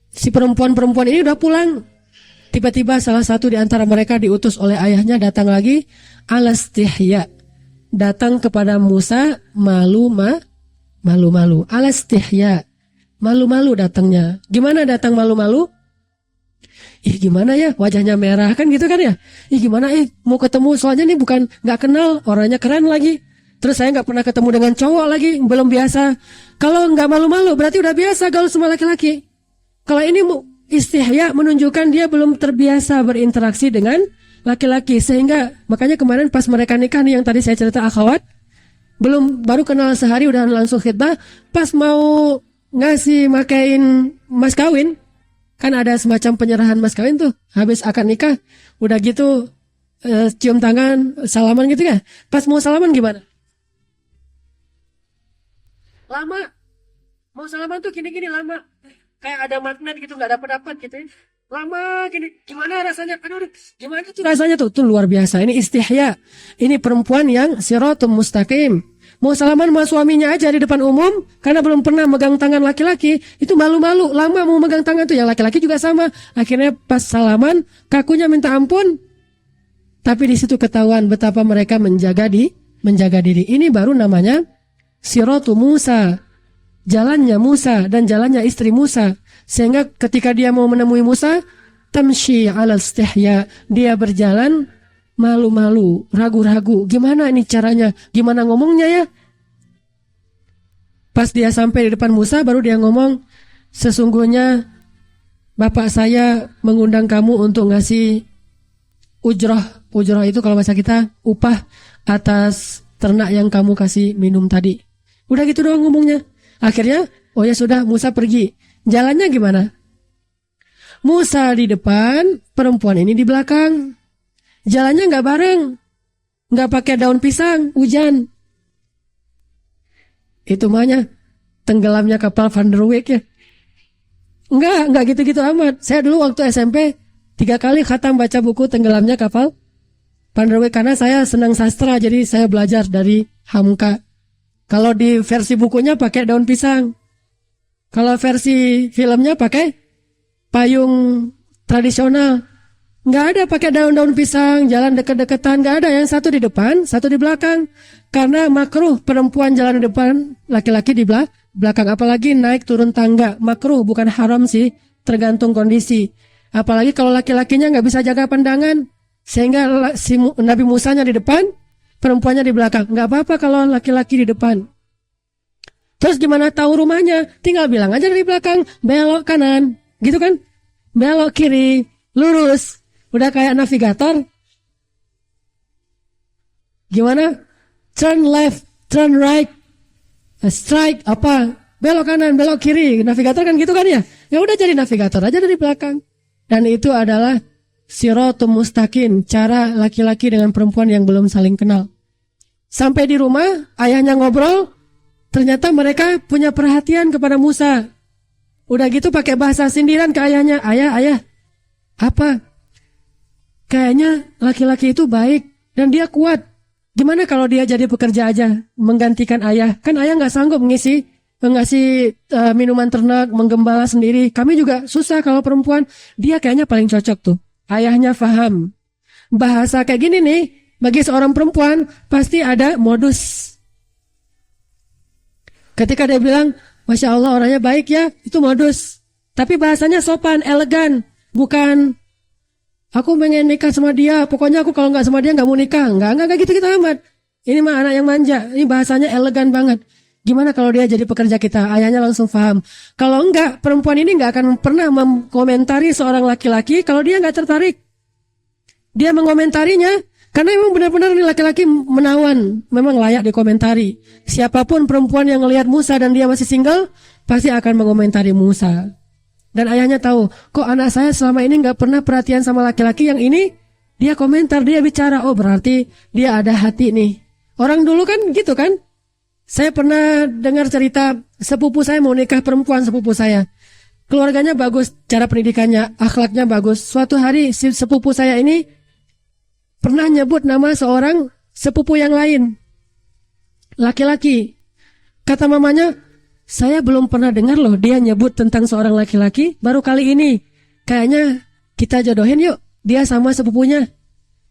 Si perempuan-perempuan ini udah pulang. Tiba-tiba salah satu di antara mereka diutus oleh ayahnya datang lagi, alastihya. Datang kepada Musa malu-malu. Alastihya. Malu-malu datangnya. Gimana datang malu-malu? Gimana ya, wajahnya merah kan gitu kan ya. Gimana mau ketemu, soalnya nih bukan nggak kenal, orangnya keren lagi. Terus saya nggak pernah ketemu dengan cowok lagi, belum biasa. Kalau nggak malu-malu berarti udah biasa gaul sama laki-laki. Kalau ini istihya menunjukkan dia belum terbiasa berinteraksi dengan laki-laki, sehingga makanya kemarin pas mereka nikah nih yang tadi saya cerita akhwat, baru kenal sehari udah langsung khitbah. Pas mau ngasih makain mas kawin, kan ada semacam penyerahan mas kawin tuh, habis akad nikah, udah gitu cium tangan, salaman gitu ya. Pas mau salaman gimana? Lama. Mau salaman tuh gini-gini lama. Kayak ada magnet gitu, nggak dapat gitu ya. Lama gini, gimana rasanya? Aduh, gimana tuh rasanya tuh? Tuh luar biasa. Ini istihya. Ini perempuan yang siratum mustaqim. Mau salaman sama suaminya aja di depan umum, karena belum pernah megang tangan laki-laki, itu malu-malu. Lama mau megang tangan tuh, yang laki-laki juga sama. Akhirnya pas salaman, kakunya minta ampun. Tapi di situ ketahuan betapa mereka menjaga diri. Ini baru namanya siratu Musa. Jalannya Musa dan jalannya istri Musa. Sehingga ketika dia mau menemui Musa, tamshi ala istihya, dia berjalan malu-malu, ragu-ragu. Gimana ini caranya? Gimana ngomongnya ya? Pas dia sampai di depan Musa, baru dia ngomong, sesungguhnya bapak saya mengundang kamu untuk ngasih ujrah. Ujrah itu kalau bahasa kita upah atas ternak yang kamu kasih minum tadi. Udah gitu doang ngomongnya. Akhirnya, oh ya sudah, Musa pergi. Jalannya gimana? Musa di depan, perempuan ini di belakang. Jalannya nggak bareng, nggak pakai daun pisang, hujan. Itu mahnya tenggelamnya kapal Van der Wijk ya. Nggak gitu-gitu amat. Saya dulu waktu SMP 3 kali khatam baca buku tenggelamnya kapal Van der Wijk, karena saya senang sastra, jadi saya belajar dari Hamka. Kalau di versi bukunya pakai daun pisang. Kalau versi filmnya pakai payung tradisional. Nggak ada pakai daun-daun pisang, jalan deket-deketan. Nggak ada, yang satu di depan, satu di belakang. Karena makruh perempuan jalan di depan, laki-laki di belakang. Apalagi naik turun tangga. Makruh, bukan haram sih, tergantung kondisi. Apalagi kalau laki-lakinya nggak bisa jaga pandangan. Sehingga si Nabi Musanya di depan, perempuannya di belakang. Nggak apa-apa kalau laki-laki di depan. Terus gimana tahu rumahnya? Tinggal bilang aja dari belakang, belok kanan. Gitu kan? Belok kiri, lurus. Udah kayak navigator. Gimana? Turn left, turn right, strike, apa? Belok kanan, belok kiri. Navigator kan gitu kan ya? Ya udah jadi navigator aja dari belakang. Dan itu adalah siratum mustaqim, cara laki-laki dengan perempuan yang belum saling kenal. Sampai di rumah, ayahnya ngobrol, ternyata mereka punya perhatian kepada Musa. Udah gitu pakai bahasa sindiran ke ayahnya, ayah, apa? Kayaknya laki-laki itu baik dan dia kuat. Gimana kalau dia jadi pekerja aja, menggantikan ayah? Kan ayah nggak sanggup ngasih minuman ternak, menggembala sendiri. Kami juga susah kalau perempuan. Dia kayaknya paling cocok tuh. Ayahnya paham. Bahasa kayak gini nih, bagi seorang perempuan pasti ada modus. Ketika dia bilang, Masya Allah orangnya baik ya, itu modus. Tapi bahasanya sopan, elegan. Bukan, aku pengen nikah sama dia, pokoknya aku kalau nggak sama dia nggak mau nikah. Nggak gitu-gitu amat. Ini mah anak yang manja, ini bahasanya elegan banget. Gimana kalau dia jadi pekerja kita? Ayahnya langsung paham. Kalau enggak, perempuan ini nggak akan pernah mengomentari seorang laki-laki kalau dia nggak tertarik. Dia mengomentarinya karena memang benar-benar ini laki-laki menawan, memang layak dikomentari. Siapapun perempuan yang ngelihat Musa dan dia masih single, pasti akan mengomentari Musa. Dan ayahnya tahu, kok anak saya selama ini nggak pernah perhatian sama laki-laki, yang ini dia komentar, dia bicara, oh berarti dia ada hati nih. Orang dulu kan gitu kan. Saya pernah dengar cerita sepupu saya mau nikah perempuan sepupu saya. Keluarganya bagus, cara pendidikannya, akhlaknya bagus. Suatu hari si sepupu saya ini pernah nyebut nama seorang sepupu yang lain. Laki-laki. Kata mamanya, saya belum pernah dengar loh dia nyebut tentang seorang laki-laki, baru kali ini. Kayaknya kita jodohin yuk, dia sama sepupunya.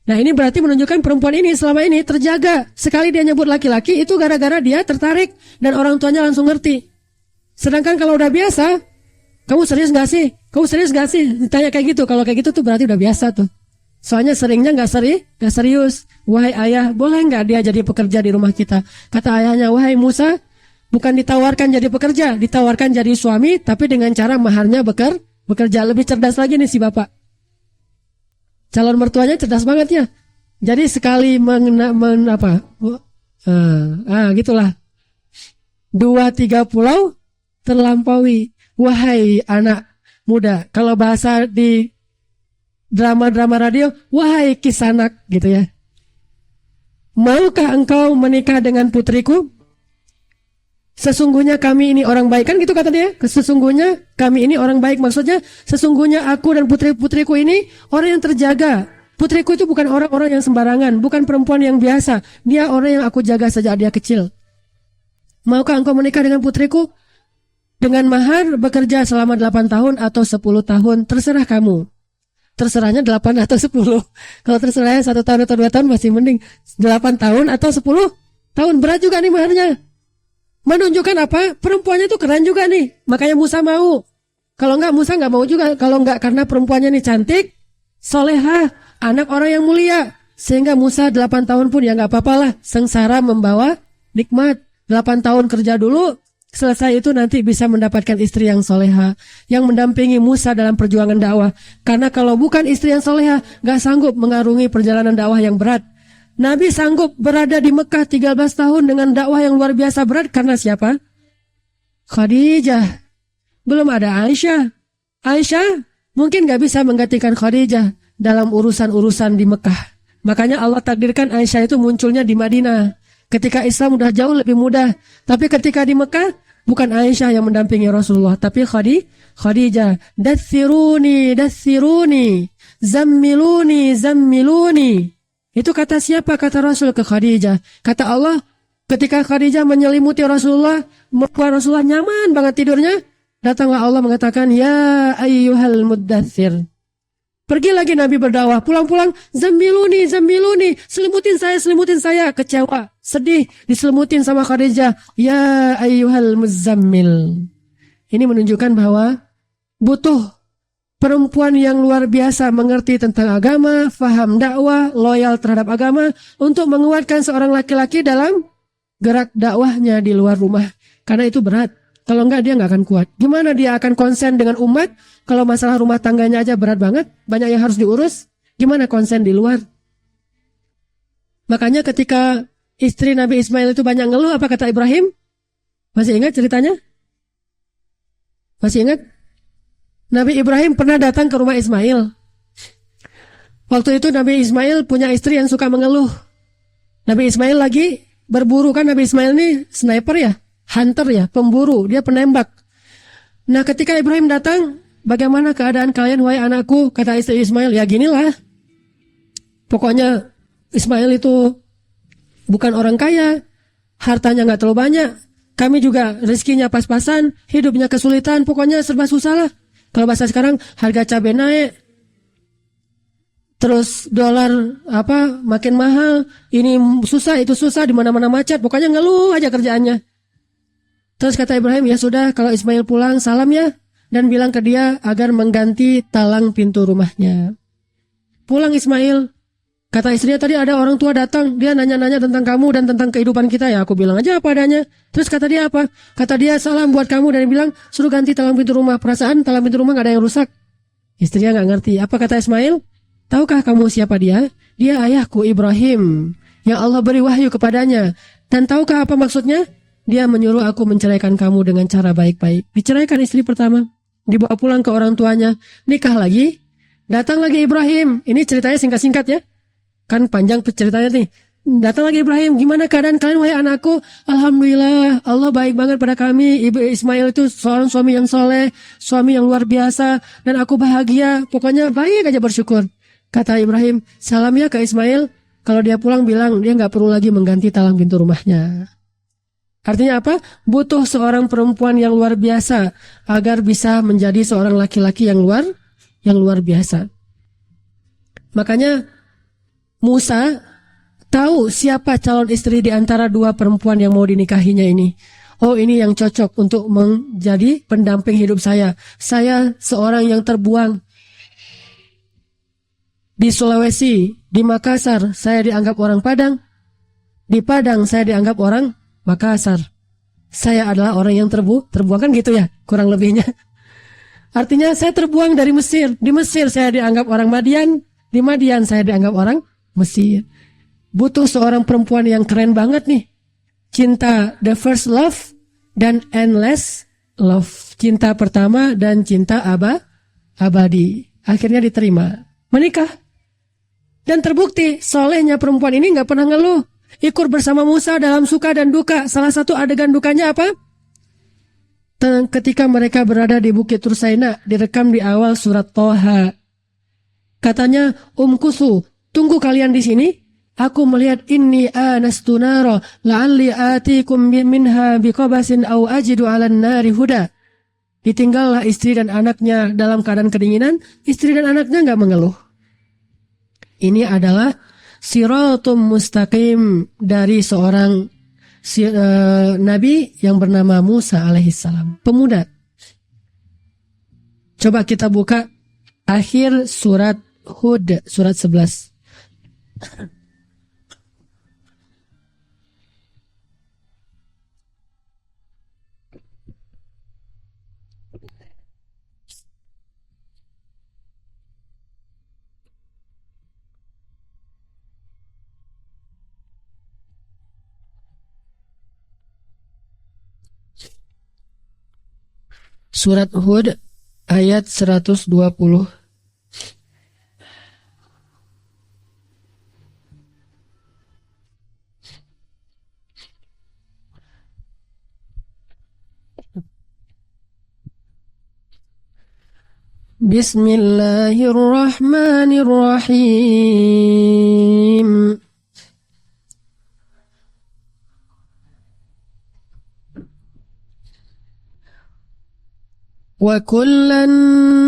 Nah ini berarti menunjukkan perempuan ini selama ini terjaga. Sekali dia nyebut laki-laki itu gara-gara dia tertarik dan orang tuanya langsung ngerti. Sedangkan kalau udah biasa, kamu serius gak sih? Kamu serius gak sih? Ditanya kayak gitu. Kalau kayak gitu tuh berarti udah biasa tuh. Soalnya seringnya gak serius. Wahai ayah, boleh gak dia jadi pekerja di rumah kita? Kata ayahnya, wahai Musa, bukan ditawarkan jadi pekerja, ditawarkan jadi suami, tapi dengan cara maharnya bekerja. Lebih cerdas lagi nih si bapak. Calon mertuanya cerdas banget ya. Jadi sekali gitulah. 2-3 pulau terlampaui. Wahai anak muda. Kalau bahasa di drama-drama radio, wahai kisanak gitu ya. Maukah engkau menikah dengan putriku? Sesungguhnya kami ini orang baik, kan gitu kata dia. Sesungguhnya kami ini orang baik, maksudnya sesungguhnya aku dan putri-putriku ini orang yang terjaga. Putriku itu bukan orang-orang yang sembarangan, bukan perempuan yang biasa. Dia orang yang aku jaga sejak dia kecil. Maukah engkau menikah dengan putriku? Dengan mahar bekerja selama 8 tahun atau 10 tahun, terserah kamu. Terserahnya 8 atau 10. Kalau terserahnya 1 tahun atau 2 tahun masih mending. 8 tahun atau 10 tahun, berat juga nih maharnya. Menunjukkan apa? Perempuannya itu keren juga nih. Makanya Musa mau. Kalau enggak Musa enggak mau juga. Kalau enggak karena perempuannya nih cantik, solehah, anak orang yang mulia. Sehingga Musa 8 tahun pun ya enggak apa-apalah. Sengsara membawa nikmat. 8 tahun kerja dulu. Selesai itu nanti bisa mendapatkan istri yang soleha. Yang mendampingi Musa dalam perjuangan dakwah. Karena kalau bukan istri yang soleha, enggak sanggup mengarungi perjalanan dakwah yang berat. Nabi sanggup berada di Mekah 13 tahun dengan dakwah yang luar biasa berat karena siapa? Khadijah. Belum ada Aisyah. Aisyah mungkin gak bisa menggantikan Khadijah dalam urusan-urusan di Mekah. Makanya Allah takdirkan Aisyah itu munculnya di Madinah. Ketika Islam udah jauh lebih mudah. Tapi ketika di Mekah, bukan Aisyah yang mendampingi Rasulullah, tapi Khadijah. Dathiruni, zammiluni. Itu kata siapa? Kata Rasul ke Khadijah. Kata Allah, ketika Khadijah menyelimuti Rasulullah, membuat Rasulullah nyaman banget tidurnya, datanglah Allah mengatakan, ya ayyuhal muddathir. Pergi lagi Nabi berdakwah, pulang-pulang, zammiluni, selimutin saya, kecewa, sedih, diselimutin sama Khadijah, ya ayyuhal muzammil. Ini menunjukkan bahwa butuh perempuan yang luar biasa mengerti tentang agama, faham dakwah, loyal terhadap agama untuk menguatkan seorang laki-laki dalam gerak dakwahnya di luar rumah. Karena itu berat. Kalau enggak dia enggak akan kuat. Gimana dia akan konsen dengan umat kalau masalah rumah tangganya aja berat banget, banyak yang harus diurus. Gimana konsen di luar? Makanya ketika istri Nabi Ismail itu banyak ngeluh, apa kata Ibrahim? Masih ingat ceritanya? Masih ingat? Nabi Ibrahim pernah datang ke rumah Ismail. Waktu itu Nabi Ismail punya istri yang suka mengeluh. Nabi Ismail lagi berburu, kan Nabi Ismail ini sniper ya, hunter ya, pemburu, dia penembak. Nah ketika Ibrahim datang, bagaimana keadaan kalian wahai anakku? Kata istri Ismail, ya ginilah. Pokoknya Ismail itu bukan orang kaya, hartanya gak terlalu banyak. Kami juga rezekinya pas-pasan, hidupnya kesulitan, pokoknya serba susah lah. Kalau bahasa sekarang harga cabai naik, terus dolar makin mahal, ini susah itu susah, di mana-mana macet, pokoknya ngeluh aja kerjaannya. Terus kata Ibrahim, ya sudah kalau Ismail pulang salam ya, dan bilang ke dia agar mengganti talang pintu rumahnya. Pulang Ismail. Kata istrinya, tadi ada orang tua datang, dia nanya-nanya tentang kamu dan tentang kehidupan kita. Ya aku bilang aja apa adanya. Terus kata dia apa? Kata dia, salam buat kamu, dan bilang suruh ganti talang pintu rumah. Perasaan talang pintu rumah gak ada yang rusak. Istrinya gak ngerti. Apa kata Ismail? Tahukah kamu siapa dia? Dia ayahku Ibrahim, yang Allah beri wahyu kepadanya. Dan tahukah apa maksudnya? Dia menyuruh aku menceraikan kamu dengan cara baik-baik. Diceraikan istri pertama, dibawa pulang ke orang tuanya, nikah lagi, datang lagi Ibrahim. Ini ceritanya singkat-singkat ya. Kan panjang ceritanya nih. Datang lagi Ibrahim, gimana keadaan kalian wahai anakku? Alhamdulillah, Allah baik banget pada kami. Ibu Ismail itu seorang suami yang soleh, suami yang luar biasa, dan aku bahagia. Pokoknya baik aja, bersyukur. Kata Ibrahim, salam ya ke Ismail. Kalau dia pulang bilang dia gak perlu lagi mengganti talang pintu rumahnya. Artinya apa? Butuh seorang perempuan yang luar biasa agar bisa menjadi seorang laki-laki yang luar biasa. Makanya Musa tahu siapa calon istri di antara dua perempuan yang mau dinikahinya ini. Oh, ini yang cocok untuk menjadi pendamping hidup saya. Saya seorang yang terbuang di Sulawesi, di Makassar saya dianggap orang Padang, di Padang saya dianggap orang Makassar. Saya adalah orang yang terbuang, kan gitu ya kurang lebihnya. Artinya saya terbuang dari Mesir. Di Mesir saya dianggap orang Madian, di Madian saya dianggap orang Mesir. Butuh seorang perempuan yang keren banget nih. Cinta the first love dan endless love. Cinta pertama dan cinta abadi. Akhirnya diterima, menikah. Dan terbukti solehnya perempuan ini gak pernah ngeluh. Ikut bersama Musa dalam suka dan duka. Salah satu adegan dukanya apa? Ketika mereka berada di Bukit Tursaina, direkam di awal surat Toha. Katanya, Kusu, tunggu kalian di sini. Aku melihat inni anastu nara la'alli atikum minha biqabasin au ajidu 'alan nari huda. Ditinggallah istri dan anaknya dalam keadaan kedinginan. Istri dan anaknya enggak mengeluh. Ini adalah siratum mustaqim dari seorang nabi yang bernama Musa alaihissalam, pemuda. Coba kita buka akhir surat Hud, surat 11. Surat Hud ayat 120. Bismillahirrahmanirrahim. وَكُلًّا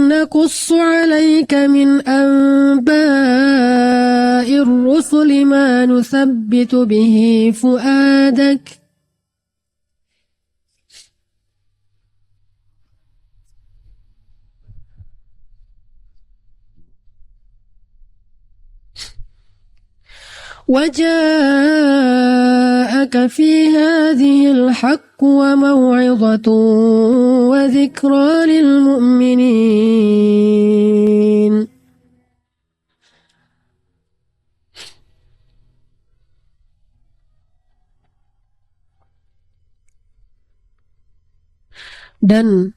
نَقُصُّ عَلَيْكَ مِنْ أَنْبَاءِ الرُّسُلِ مَا نُثَبِّتُ بِهِ فُؤَادَكَ وَجَاءَكَ فِي هَذِهِ الْحَقُّ وَمَوْعِظَةٌ وَذِكْرَى لِلْمُؤْمِنِينَ. Dan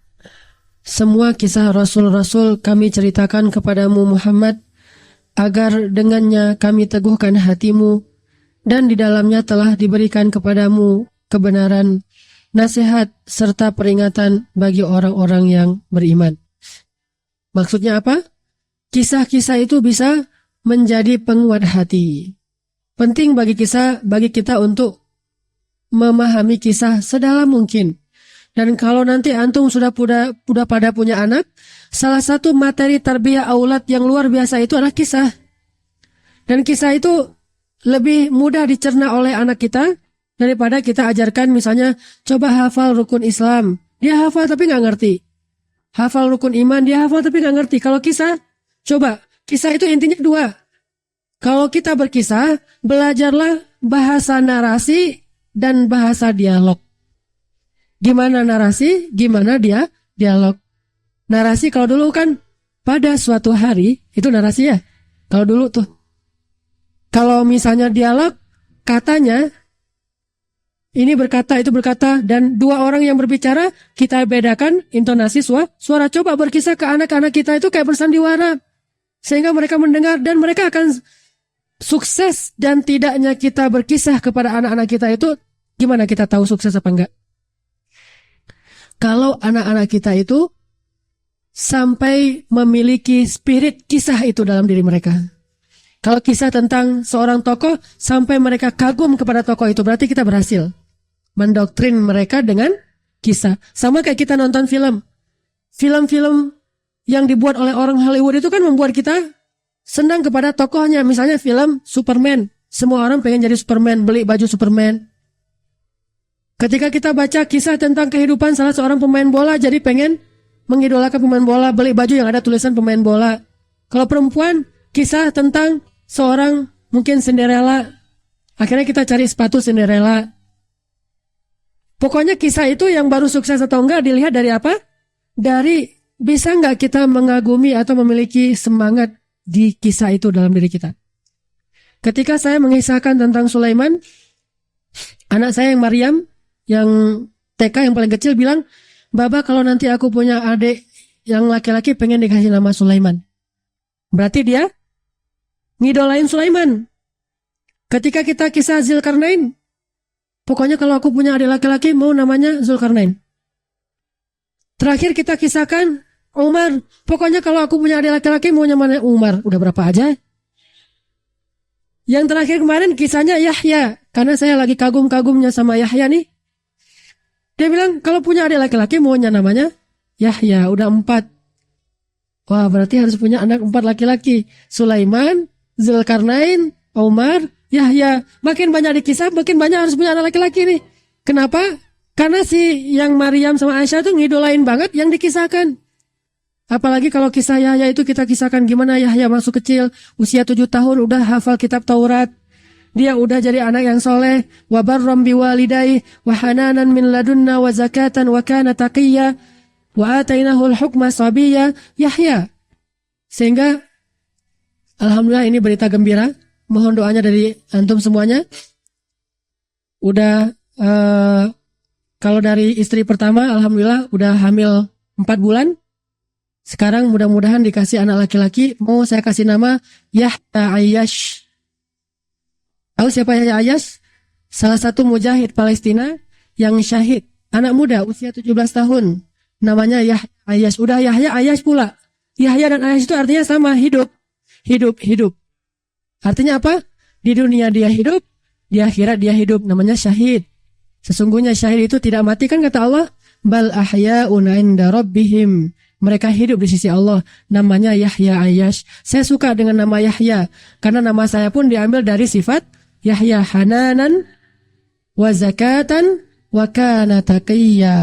semua kisah Rasul-Rasul kami ceritakan kepadamu Muhammad, agar dengannya kami teguhkan hatimu, dan di dalamnya telah diberikan kepadamu kebenaran, nasihat, serta peringatan bagi orang-orang yang beriman. Maksudnya apa? Kisah-kisah itu bisa menjadi penguat hati. Penting bagi kita untuk memahami kisah sedalam mungkin. Dan kalau nanti antum sudah pada punya anak, salah satu materi tarbiyah aulad yang luar biasa itu adalah kisah. Dan kisah itu lebih mudah dicerna oleh anak kita daripada kita ajarkan misalnya coba hafal rukun Islam. Dia hafal tapi nggak ngerti. Hafal rukun iman, dia hafal tapi nggak ngerti. Kalau kisah, coba. Kisah itu intinya dua. Kalau kita berkisah, belajarlah bahasa narasi dan bahasa dialog. Gimana narasi, gimana dialog. Narasi kalau dulu kan pada suatu hari, itu narasi ya. Kalau dulu tuh. Kalau misalnya dialog, katanya, ini berkata, itu berkata, dan dua orang yang berbicara, kita bedakan intonasi suara. Coba berkisah ke anak-anak kita itu kayak bersandiwara. Sehingga mereka mendengar dan mereka akan sukses. Dan tidaknya kita berkisah kepada anak-anak kita itu, gimana kita tahu sukses apa enggak? Kalau anak-anak kita itu sampai memiliki spirit kisah itu dalam diri mereka. Kalau kisah tentang seorang tokoh sampai mereka kagum kepada tokoh itu, berarti kita berhasil mendoktrin mereka dengan kisah. Sama kayak kita nonton film. Film-film yang dibuat oleh orang Hollywood itu kan membuat kita senang kepada tokohnya. Misalnya film Superman. Semua orang pengen jadi Superman, beli baju Superman. Ketika kita baca kisah tentang kehidupan salah seorang pemain bola, jadi pengen mengidolakan pemain bola, beli baju yang ada tulisan pemain bola. Kalau perempuan, kisah tentang seorang mungkin Cinderella, akhirnya kita cari sepatu Cinderella. Pokoknya kisah itu yang baru sukses atau enggak dilihat dari apa? Dari bisa enggak kita mengagumi atau memiliki semangat di kisah itu dalam diri kita. Ketika saya mengisahkan tentang Sulaiman, anak saya yang Maryam, yang TK yang paling kecil bilang, Baba kalau nanti aku punya adik yang laki-laki pengen dikasih nama Sulaiman. Berarti dia ngidolain Sulaiman. Ketika kita kisah Zulkarnain, pokoknya kalau aku punya adik laki-laki mau namanya Zulkarnain. Terakhir kita kisahkan Umar, pokoknya kalau aku punya adik laki-laki mau namanya Umar. Udah berapa aja? Yang terakhir kemarin kisahnya Yahya, karena saya lagi kagum-kagumnya sama Yahya nih. Dia bilang, kalau punya adik laki-laki maunya namanya Yahya, udah 4. Wah, berarti harus punya anak 4 laki-laki. Sulaiman, Zulkarnain, Umar, Yahya. Makin banyak dikisah, makin banyak harus punya anak laki-laki nih. Kenapa? Karena si yang Maryam sama Aisyah tuh ngidolain banget yang dikisahkan. Apalagi kalau kisah Yahya itu kita kisahkan gimana Yahya masuk kecil, usia 7 tahun udah hafal kitab Taurat. Dia udah jadi anak yang soleh, wa barram biwalidayhi wa hananan min ladunna wa zakatan wa kana taqiyya wa atainahu al-hukma sabiyya Yahya. Sehingga alhamdulillah ini berita gembira. Mohon doanya dari antum semuanya. Udah kalau dari istri pertama alhamdulillah udah hamil 4 bulan. Sekarang mudah-mudahan dikasih anak laki-laki. Mau saya kasih nama Yahya Ayyash. Tahu siapa Yahya Ayyash? Salah satu mujahid Palestina yang syahid. Anak muda usia 17 tahun. Namanya Yahya Ayyash. Udah Yahya Ayyash pula. Yahya dan Ayyash itu artinya sama, hidup. Hidup. Artinya apa? Di dunia dia hidup, di akhirat dia hidup. Namanya syahid. Sesungguhnya syahid itu tidak mati kan kata Allah. Bal ahya'un 'inda rabbihim. Mereka hidup di sisi Allah. Namanya Yahya Ayyash. Saya suka dengan nama Yahya. Karena nama saya pun diambil dari sifat Yahya, hananan wa zakatan wa kana taqiyya.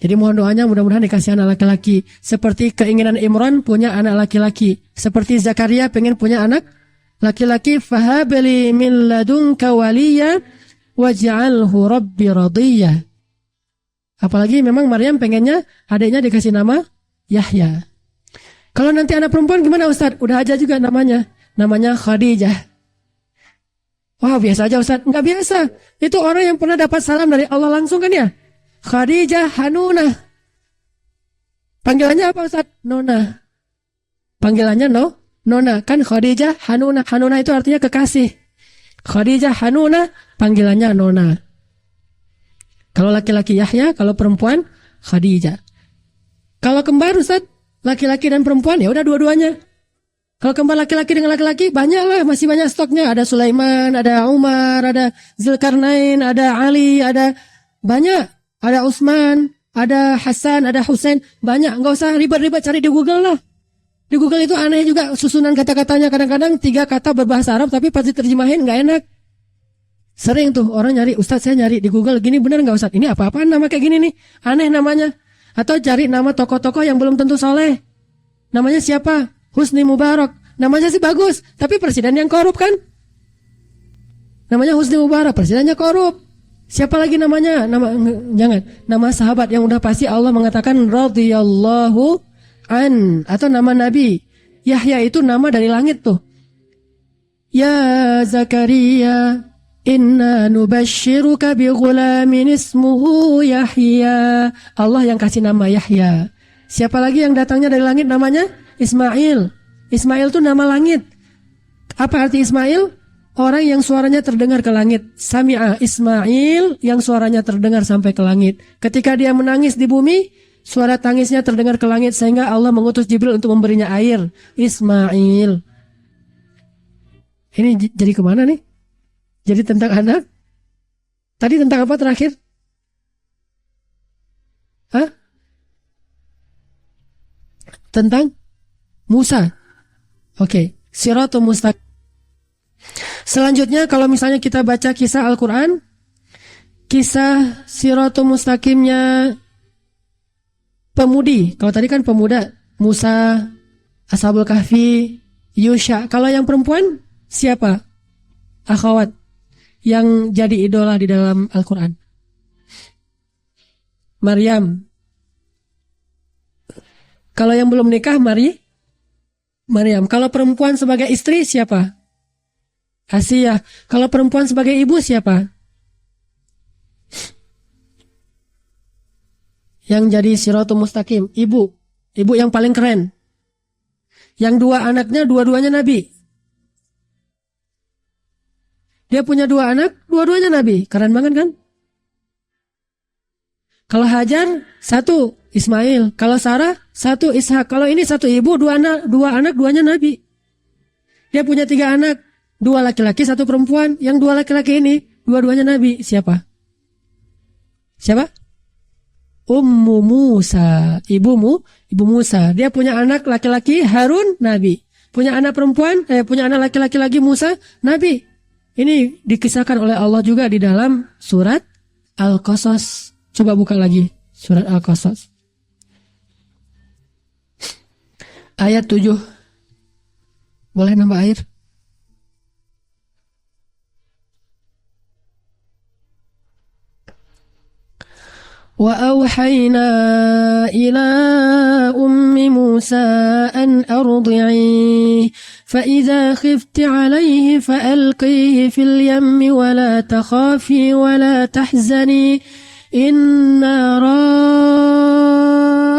Jadi mohon doanya mudah-mudahan dikasih anak laki-laki. Seperti keinginan Imran punya anak laki-laki. Seperti Zakaria pengen punya anak laki-laki. Fahabli min ladunka waliya waj'alhu rabbi radiyya. Apalagi memang Maryam pengennya adiknya dikasih nama Yahya. Kalau nanti anak perempuan gimana Ustaz? Udah aja juga namanya. Namanya Khadijah. Wah biasa aja Ustaz. Enggak biasa. Itu orang yang pernah dapat salam dari Allah langsung kan ya. Khadijah Hanunah. Panggilannya apa Ustaz? Nona. Panggilannya Nona. Kan Khadijah Hanunah. Hanunah itu artinya kekasih. Khadijah Hanunah. Panggilannya Nona. Kalau laki-laki Yahya. Kalau perempuan Khadijah. Kalau kembar Ustaz. Laki-laki dan perempuan ya udah dua-duanya. Kalau kembar laki-laki dengan laki-laki banyak lah, masih banyak stoknya. Ada Sulaiman, ada Umar, ada Zulkarnain, ada Ali, ada banyak. Ada Utsman, ada Hasan, ada Husain, banyak. Enggak usah ribet-ribet cari di Google lah. Di Google itu aneh juga susunan kata-katanya. Kadang-kadang 3 kata berbahasa Arab tapi pas diterjemahin enggak enak. Sering tuh orang nyari, Ustadz saya nyari di Google, gini bener nggak Ustadz? Ini apa-apaan nama kayak gini nih? Aneh namanya. Atau cari nama tokoh-tokoh yang belum tentu soleh. Namanya siapa? Husni Mubarak. Namanya sih bagus, tapi presiden yang korup kan? Namanya Husni Mubarak, presidennya korup. Siapa lagi namanya? Jangan. Nama sahabat yang udah pasti Allah mengatakan radhiyallahu an. Atau nama Nabi. Yahya itu nama dari langit tuh. Ya Zakaria, inna nubashiruka bi ghulamin ismuhu Yahya. Allah yang kasih nama Yahya. Siapa lagi yang datangnya dari langit namanya? Ismail. Ismail itu nama langit. Apa arti Ismail? Orang yang suaranya terdengar ke langit. Sami'a Ismail, yang suaranya terdengar sampai ke langit. Ketika dia menangis di bumi, suara tangisnya terdengar ke langit sehingga Allah mengutus Jibril untuk memberinya air. Ismail. Ini jadi kemana nih? Jadi tentang anak? Tadi tentang apa terakhir? Hah? Tentang Musa. Oke, Siratul Mustaqim. Selanjutnya kalau misalnya kita baca kisah Al-Quran, kisah Siratul Mustaqimnya pemudi. Kalau tadi kan pemuda, Musa, Ashabul Kahfi, Yusha. Kalau yang perempuan, siapa? Akhwat yang jadi idola di dalam Al-Quran. Maryam. Kalau yang belum nikah, Maryam. Kalau perempuan sebagai istri, siapa? Asiyah. Kalau perempuan sebagai ibu, siapa? Yang jadi Siratul Mustaqim, ibu. Ibu yang paling keren. Yang dua anaknya, dua-duanya Nabi. Dia punya dua anak, dua-duanya Nabi. Keren banget kan? Kalau Hajar, satu Ismail. Kalau Sarah, satu Ishak. Kalau ini satu ibu, dua anak, duanya Nabi. Dia punya tiga anak, dua laki-laki, satu perempuan. Yang dua laki-laki ini, dua-duanya Nabi. Siapa? Ummu Musa, Ibu Musa. Dia punya anak laki-laki Harun, Nabi. Punya anak perempuan, punya anak laki-laki lagi Musa, Nabi. Ini dikisahkan oleh Allah juga di dalam surat Al-Qasas. Coba buka lagi surat Al-Qasas. Ayat 7. Boleh nambah air? وأوحينا إلى أم موسى أن أرضعيه فإذا خفت عليه فألقيه في اليم ولا تخافي ولا تحزني إنا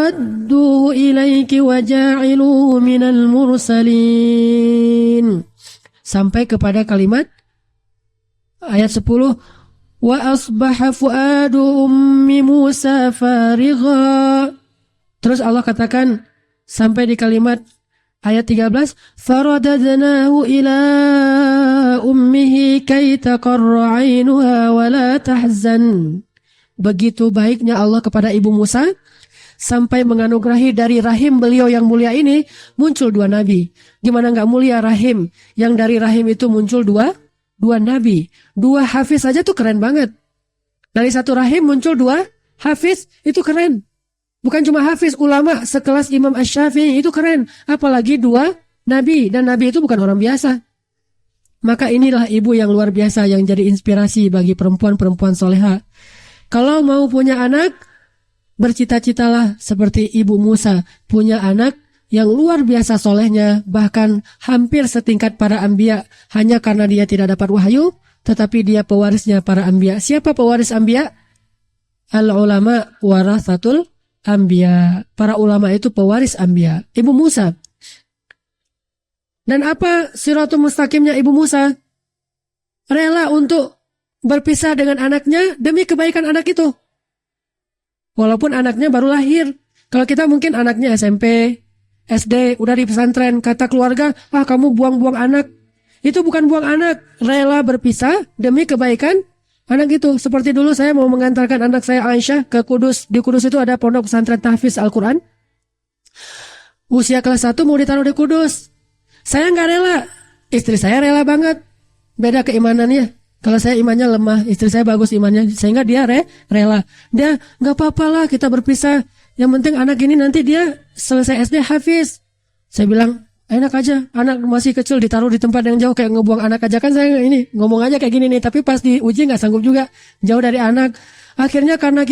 رادوه إليك وجاعلوه من المرسلين. Sampai kepada kalimat ayat 10. Wa asbaha fuadu ummi Musa farigha. Terus Allah katakan sampai di kalimat ayat 13, faradadnahu ila ummihi kay taqarra 'ainuha wa la tahzan. Begitu baiknya Allah kepada ibu Musa sampai menganugerahi dari rahim beliau yang mulia ini muncul dua nabi. Gimana enggak mulia rahim yang dari rahim itu muncul dua nabi, dua hafiz saja tuh keren banget. Dari satu rahim muncul dua hafiz, itu keren. Bukan cuma hafiz, ulama sekelas Imam Asy-Syafi'i itu keren. Apalagi dua nabi, dan nabi itu bukan orang biasa. Maka inilah ibu yang luar biasa yang jadi inspirasi bagi perempuan-perempuan soleha. Kalau mau punya anak, bercita-citalah seperti ibu Musa, punya anak yang luar biasa solehnya, bahkan hampir setingkat para anbiya, hanya karena dia tidak dapat wahyu, tetapi dia pewarisnya para anbiya. Siapa pewaris anbiya? Al-ulama warathatul anbiya. Para ulama itu pewaris anbiya. Ibu Musa. Dan apa Siratul Mustaqimnya ibu Musa? Rela untuk berpisah dengan anaknya demi kebaikan anak itu. Walaupun anaknya baru lahir. Kalau kita mungkin anaknya SMP, SD, udah di pesantren, kata keluarga, kamu buang-buang anak. Itu bukan buang anak, rela berpisah demi kebaikan anak itu. Seperti dulu saya mau mengantarkan anak saya Aisyah ke Kudus. Di Kudus itu ada pondok pesantren tahfiz Al-Quran. Usia kelas 1 mau ditaruh di Kudus. Saya nggak rela, istri saya rela banget. Beda keimanannya. Kalau saya imannya lemah, istri saya bagus imannya, sehingga dia rela. Dia nggak apa-apa lah kita berpisah. Yang penting anak ini nanti dia selesai SD hafiz. Saya bilang enak aja, anak masih kecil ditaruh di tempat yang jauh kayak ngebuang anak aja kan saya ini ngomong aja kayak gini nih. Tapi pas diuji nggak sanggup juga, jauh dari anak. Akhirnya karena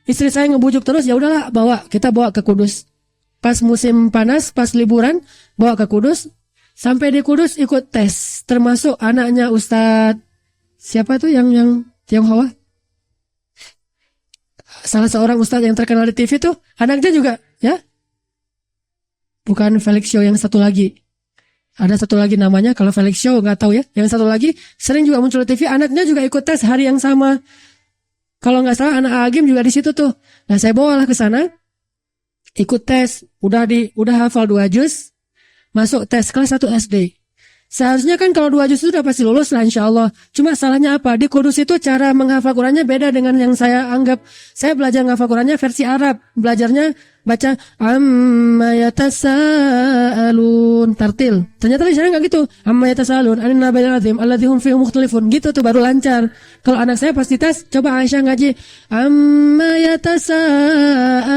istri saya ngebujuk terus, ya udahlah kita bawa ke Kudus. Pas musim panas, pas liburan, bawa ke Kudus. Sampai di Kudus ikut tes, termasuk anaknya Ustadz siapa tuh yang Tionghoa? Salah seorang ustadz yang terkenal di TV tuh, anaknya juga, ya. Bukan Felix Show, yang satu lagi. Ada satu lagi namanya, kalau Felix Show nggak tahu ya. Yang satu lagi sering juga muncul di TV, anaknya juga ikut tes hari yang sama. Kalau nggak salah anak Agim juga di situ tuh. Nah saya bawalah ke sana, ikut tes, udah hafal 2 juz, masuk tes kelas 1 SD. Seharusnya kan kalau 2 juz itu udah pasti lulus lah insya Allah. Cuma salahnya apa? Di Kudus itu cara menghafal Qurannya beda dengan yang saya anggap. Saya belajar menghafal Qurannya versi Arab. Belajarnya baca amma yatasaalun tartil. Ternyata di sana nggak gitu. Amma yatasaalun anin nabiyil azim alladzi hum fihi mukhtalifun. Gitu tuh baru lancar. Kalau anak saya pasti tes, coba Aisyah ngaji amma yatasaalun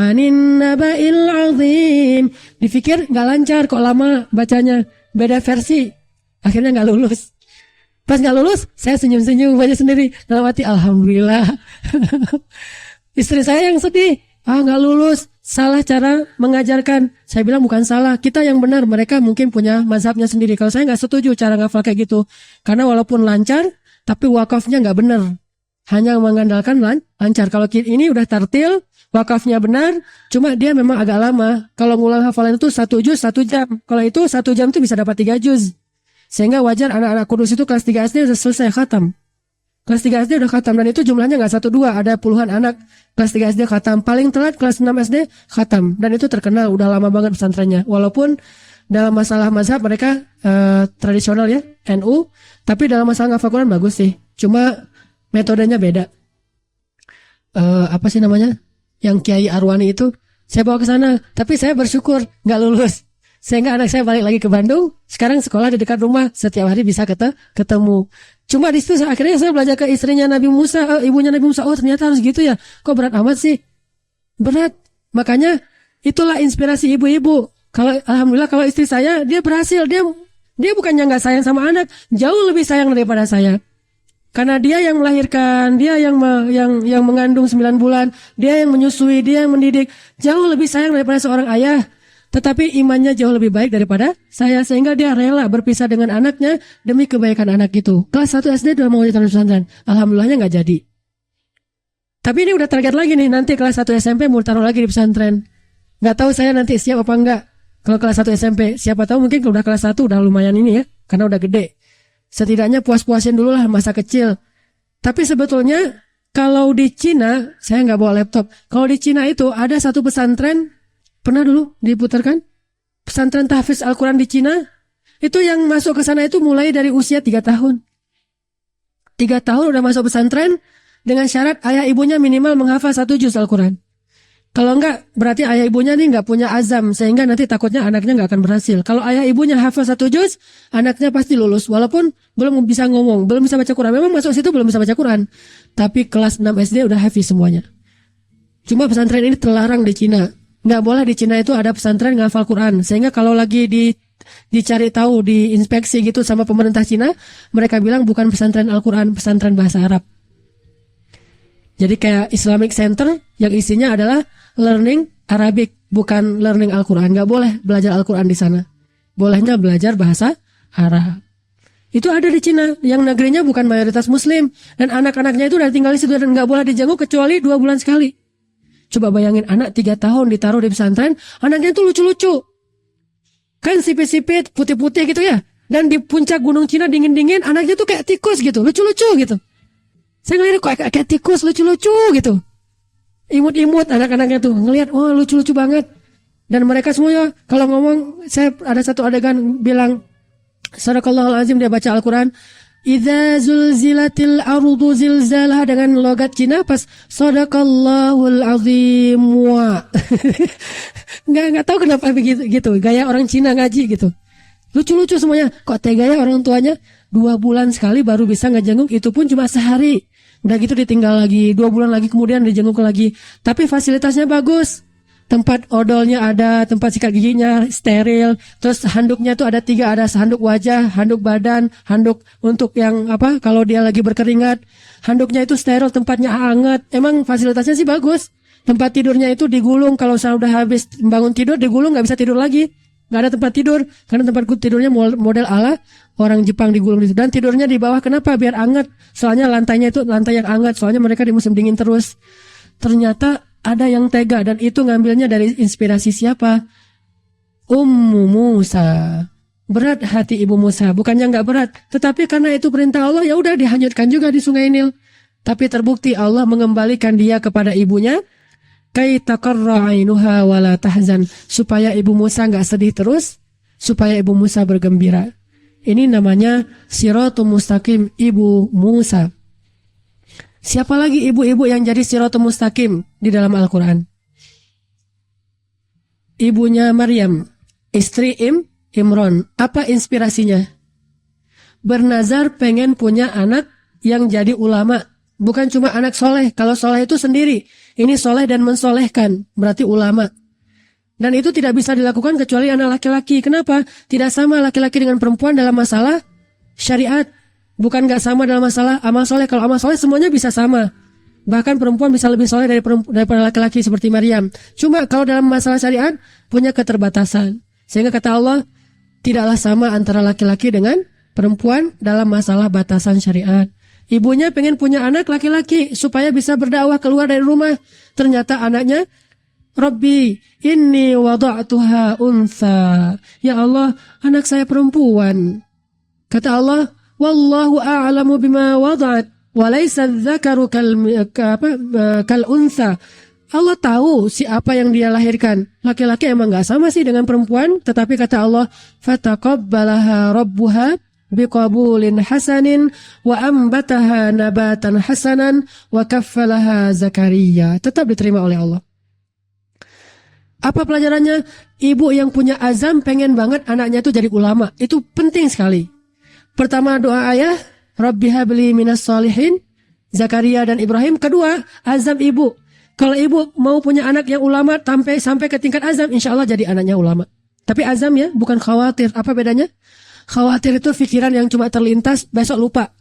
anin nabiyil azim. Dipikir nggak lancar, kok lama bacanya, beda versi. Akhirnya nggak lulus. Pas nggak lulus, saya senyum-senyum baca sendiri. Dalam hati, alhamdulillah. Istri saya yang sedih, nggak lulus, salah cara mengajarkan. Saya bilang bukan salah, kita yang benar. Mereka mungkin punya mazhabnya sendiri. Kalau saya nggak setuju cara ngafal kayak gitu, karena walaupun lancar, tapi wakafnya nggak benar. Hanya mengandalkan lancar. Kalau ini udah tartil, wakafnya benar, cuma dia memang agak lama. Kalau ngulang hafalan itu 1 juz 1 jam. Kalau itu 1 jam itu bisa dapat 3 juz. Sehingga wajar anak-anak Kudus itu kelas 3 SD udah selesai khatam. Kelas 3 SD udah khatam, dan itu jumlahnya nggak 1-2, ada puluhan anak kelas 3 SD khatam. Paling telat kelas 6 SD khatam, dan itu terkenal udah lama banget pesantrennya. Walaupun dalam masalah mazhab mereka tradisional ya, NU, tapi dalam masalah ngafal Quran bagus sih. Cuma metodenya beda. Apa sih namanya? Yang Kiai Arwani itu, saya bawa ke sana, tapi saya bersyukur nggak lulus. Sehingga anak saya balik lagi ke Bandung, sekarang sekolah di dekat rumah, setiap hari bisa ketemu. Cuma di situ akhirnya saya belajar ke istrinya Nabi Musa, ibunya Nabi Musa, oh ternyata harus gitu ya, kok berat amat sih? Berat, makanya itulah inspirasi ibu-ibu. Kalau alhamdulillah kalau istri saya, dia berhasil, dia bukannya nggak sayang sama anak, jauh lebih sayang daripada saya. Karena dia yang melahirkan, dia yang mengandung 9 bulan, dia yang menyusui, dia yang mendidik, jauh lebih sayang daripada seorang ayah. Tetapi imannya jauh lebih baik daripada saya, sehingga dia rela berpisah dengan anaknya demi kebaikan anak itu. Kelas 1 SD udah mau ditaruh di pesantren, alhamdulillahnya nggak jadi. Tapi ini udah target lagi nih, nanti kelas 1 SMP mau taruh lagi di pesantren. Nggak tahu saya nanti siap apa enggak. Kalau kelas 1 SMP, siapa tahu mungkin kalau udah kelas 1 udah lumayan ini ya, karena udah gede. Setidaknya puas-puasin dulu lah masa kecil. Tapi sebetulnya kalau di Cina, saya nggak bawa laptop. Kalau di Cina itu ada satu pesantren, pernah dulu diputarkan, pesantren tahfiz Al-Quran di Cina. Itu yang masuk ke sana itu mulai dari usia 3 tahun. 3 tahun udah masuk pesantren dengan syarat ayah ibunya minimal menghafal 1 juz Al-Quran. Kalau enggak, berarti ayah ibunya nih enggak punya azam, sehingga nanti takutnya anaknya enggak akan berhasil. Kalau ayah ibunya hafal 1 juz, anaknya pasti lulus, walaupun belum bisa ngomong, belum bisa baca Quran. Memang masuk situ belum bisa baca Quran, tapi kelas 6 SD udah hafiz semuanya. Cuma pesantren ini terlarang di Cina. Enggak boleh di Cina itu ada pesantren ngafal Quran, sehingga kalau lagi dicari tahu, diinspeksi gitu sama pemerintah Cina, mereka bilang bukan pesantren Al-Quran, pesantren bahasa Arab. Jadi kayak Islamic Center yang isinya adalah learning Arabic, bukan learning Al-Quran. Nggak boleh belajar Al-Quran di sana. Bolehnya belajar bahasa Arab. Itu ada di Cina, yang negerinya bukan mayoritas Muslim. Dan anak-anaknya itu udah tinggal di situ dan nggak boleh dijenguk kecuali 2 bulan sekali. Coba bayangin anak 3 tahun ditaruh di pesantren, anaknya itu lucu-lucu. Kan sipit-sipit, putih-putih gitu ya. Dan di puncak gunung Cina dingin-dingin, anaknya tuh kayak tikus gitu, lucu-lucu gitu. Saya ngeliat kok kayak tikus lucu-lucu gitu. Imut-imut anak-anaknya tuh. Ngeliat, oh lucu-lucu banget. Dan mereka semuanya kalau ngomong, saya ada satu adegan bilang, Sadaqallahul Azim, dia baca Al-Quran. Idza zulzilatil ardu zilzalaha, dengan logat Cina pas Sadaqallahul Azim wa. Nggak tahu kenapa begitu gitu. Gaya orang Cina ngaji gitu. Lucu-lucu semuanya. Kok tega ya orang tuanya. 2 bulan sekali baru bisa ngejenguk, itu pun cuma sehari. Udah gitu ditinggal lagi, 2 bulan lagi kemudian dijenguk lagi. Tapi fasilitasnya bagus. Tempat odolnya ada, tempat sikat giginya steril. Terus handuknya tuh ada 3, ada handuk wajah, handuk badan, handuk untuk yang kalau dia lagi berkeringat. Handuknya itu steril, tempatnya hangat. Emang fasilitasnya sih bagus. Tempat tidurnya itu digulung, kalau saya udah habis bangun tidur digulung, nggak bisa tidur lagi, nggak ada tempat tidur, karena tempat tidurnya model ala orang Jepang, digulung dan tidurnya di bawah. Kenapa? Biar hangat. Soalnya lantainya itu lantai yang hangat, soalnya mereka di musim dingin terus. Ternyata ada yang tega, dan itu ngambilnya dari inspirasi siapa? Ummu Musa. Berat hati ibu Musa, bukannya nggak berat, tetapi karena itu perintah Allah, ya udah dihanyutkan juga di Sungai Nil. Tapi terbukti Allah mengembalikan dia kepada ibunya, kai taqarra ainuha wala tahzan, supaya ibu Musa nggak sedih terus, supaya ibu Musa bergembira. Ini namanya siratul mustaqim ibu Musa. Siapa lagi ibu-ibu yang jadi siratul mustaqim di dalam Al-Quran? Ibunya Maryam, istri Imron. Apa inspirasinya? Bernazar pengen punya anak yang jadi ulama. Bukan cuma anak soleh. Kalau soleh itu sendiri. Ini soleh dan mensolehkan. Berarti ulama. Dan itu tidak bisa dilakukan kecuali anak laki-laki. Kenapa? Tidak sama laki-laki dengan perempuan dalam masalah syariat. Bukan gak sama dalam masalah amal soleh. Kalau amal soleh semuanya bisa sama. Bahkan perempuan bisa lebih soleh daripada laki-laki seperti Maryam. Cuma kalau dalam masalah syariat punya keterbatasan. Sehingga kata Allah, tidaklah sama antara laki-laki dengan perempuan dalam masalah batasan syariat. Ibunya pengen punya anak laki-laki supaya bisa berdakwah keluar dari rumah. Ternyata anaknya, Rabbi, inni wada'tuha untha. Ya Allah, anak saya perempuan. Kata Allah, wallahu a'lamu bima wada'at, walaysa dzakaru kal untha. Allah tahu siapa yang dia lahirkan. Laki-laki emang gak sama sih dengan perempuan. Tetapi kata Allah, fataqabbalaha rabbuha biqabulin hasanin wa ambataha nabatan hasanan wa kaffalaha Zakaria. Tetap diterima oleh Allah. Apa pelajarannya? Ibu yang punya azam pengen banget anaknya itu jadi ulama. Itu penting sekali. Pertama doa ayah, Rabbi habli minas solihin, Zakaria dan Ibrahim. Kedua, azam ibu. Kalau ibu mau punya anak yang ulama sampai ke tingkat azam, insya Allah jadi anaknya ulama. Tapi azam ya, bukan khawatir. Apa bedanya? Khawatir itu pikiran yang cuma terlintas, besok lupa.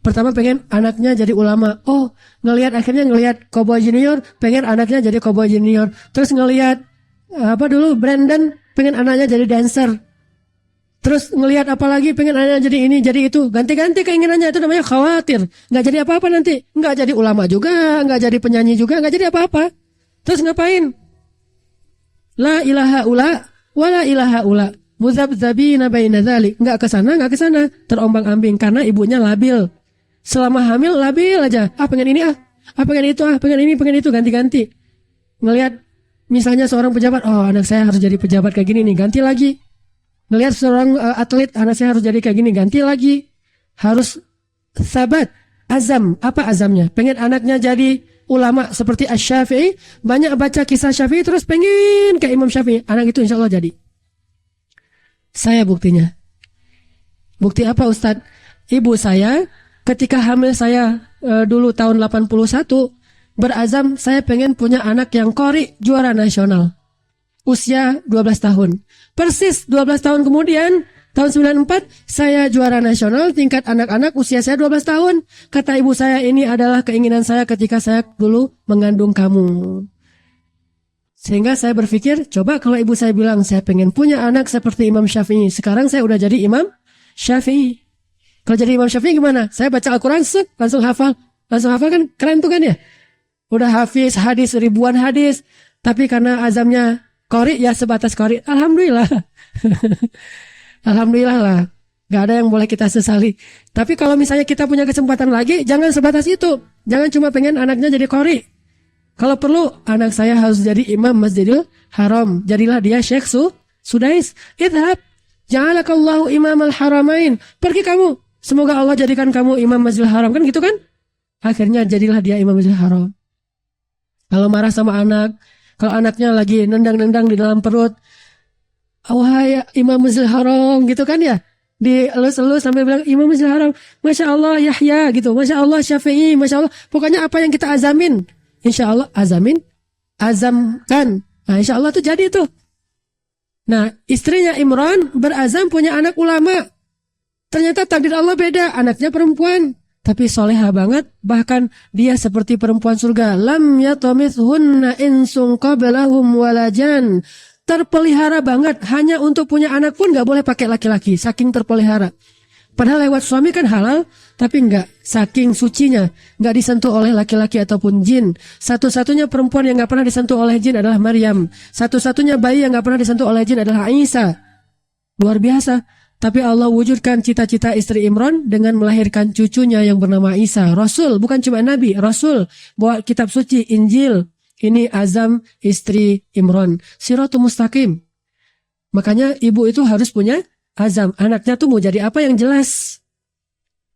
Pertama pengen anaknya jadi ulama. Oh, akhirnya ngelihat Cowboy Junior, pengen anaknya jadi Cowboy Junior. Terus ngelihat Brandon, pengen anaknya jadi dancer. Terus ngelihat apa lagi, pengen anaknya jadi ini, jadi itu. Ganti-ganti keinginannya, itu namanya khawatir. Nggak jadi apa-apa nanti. Nggak jadi ulama juga, nggak jadi penyanyi juga, nggak jadi apa-apa. Terus ngapain? La ilaha ula, wa la ilaha ula. Muzabzabina baina dzalik. Nggak ke sana, terombang-ambing karena ibunya labil. Selama hamil labil aja. Pengen ini pengen itu, pengen ini, pengen itu, ganti-ganti. Ngelihat misalnya seorang pejabat, anak saya harus jadi pejabat kayak gini nih, ganti lagi. Ngelihat seorang atlet, anak saya harus jadi kayak gini, ganti lagi. Harus sabat, azam. Apa azamnya? Pengen anaknya jadi ulama seperti Asy-Syafi'i, banyak baca kisah Syafi'i terus pengen kayak Imam Syafi'i. Anak itu insya Allah jadi. Saya buktinya. Bukti apa Ustadz? Ibu saya ketika hamil saya dulu tahun 81 berazam saya pengen punya anak yang qori juara nasional. Usia 12 tahun. Persis 12 tahun kemudian, tahun 94 saya juara nasional tingkat anak-anak, usia saya 12 tahun. Kata ibu saya, ini adalah keinginan saya ketika saya dulu mengandung kamu. Sehingga saya berpikir, coba kalau ibu saya bilang saya pengen punya anak seperti Imam Syafi'i. Sekarang saya udah jadi Imam Syafi'i. Kalau jadi Imam Syafi'i gimana? Saya baca Al-Quran, langsung hafal. Langsung hafal kan keren tuh kan ya? Udah hafiz hadis, ribuan hadis. Tapi karena azamnya qori, ya sebatas qori. Alhamdulillah. Alhamdulillah lah. Gak ada yang boleh kita sesali. Tapi kalau misalnya kita punya kesempatan lagi, jangan sebatas itu. Jangan cuma pengen anaknya jadi qori. Kalau perlu, anak saya harus jadi imam Masjidil Haram. Jadilah dia Syekh Sudais. Idhab. Ja'alakallahu imam al-haramain. Pergi kamu. Semoga Allah jadikan kamu imam Masjidil Haram. Kan gitu kan? Akhirnya jadilah dia imam Masjidil Haram. Kalau marah sama anak, kalau anaknya lagi nendang-nendang di dalam perut, wahai imam Masjidil Haram, gitu kan ya? dielus-elus sampai bilang Imam Masjidil Haram, Masya Allah Yahya gitu, Masya Allah Syafi'i, Masya Allah. Pokoknya apa yang kita azamin, insya Allah azamin, azamkan. Nah insya Allah tuh jadi tuh. Nah istrinya Imran berazam punya anak ulama. Ternyata takdir Allah beda, anaknya perempuan. Tapi soleha banget, bahkan dia seperti perempuan surga. Lam yatamithunna insun qablahum walajan. Terpelihara banget, hanya untuk punya anak pun gak boleh pakai laki-laki, saking terpelihara. Padahal lewat suami kan halal, tapi enggak, saking sucinya, gak disentuh oleh laki-laki ataupun jin. Satu-satunya perempuan yang gak pernah disentuh oleh jin adalah Maryam. Satu-satunya bayi yang gak pernah disentuh oleh jin adalah Isa. Luar biasa. Tapi Allah wujudkan cita-cita istri Imran dengan melahirkan cucunya yang bernama Isa. Rasul, bukan cuma Nabi, Rasul. Bawa kitab suci, Injil. Ini azam istri Imran. Siratul mustaqim. Makanya ibu itu harus punya azam. Anaknya tuh mau jadi apa yang jelas.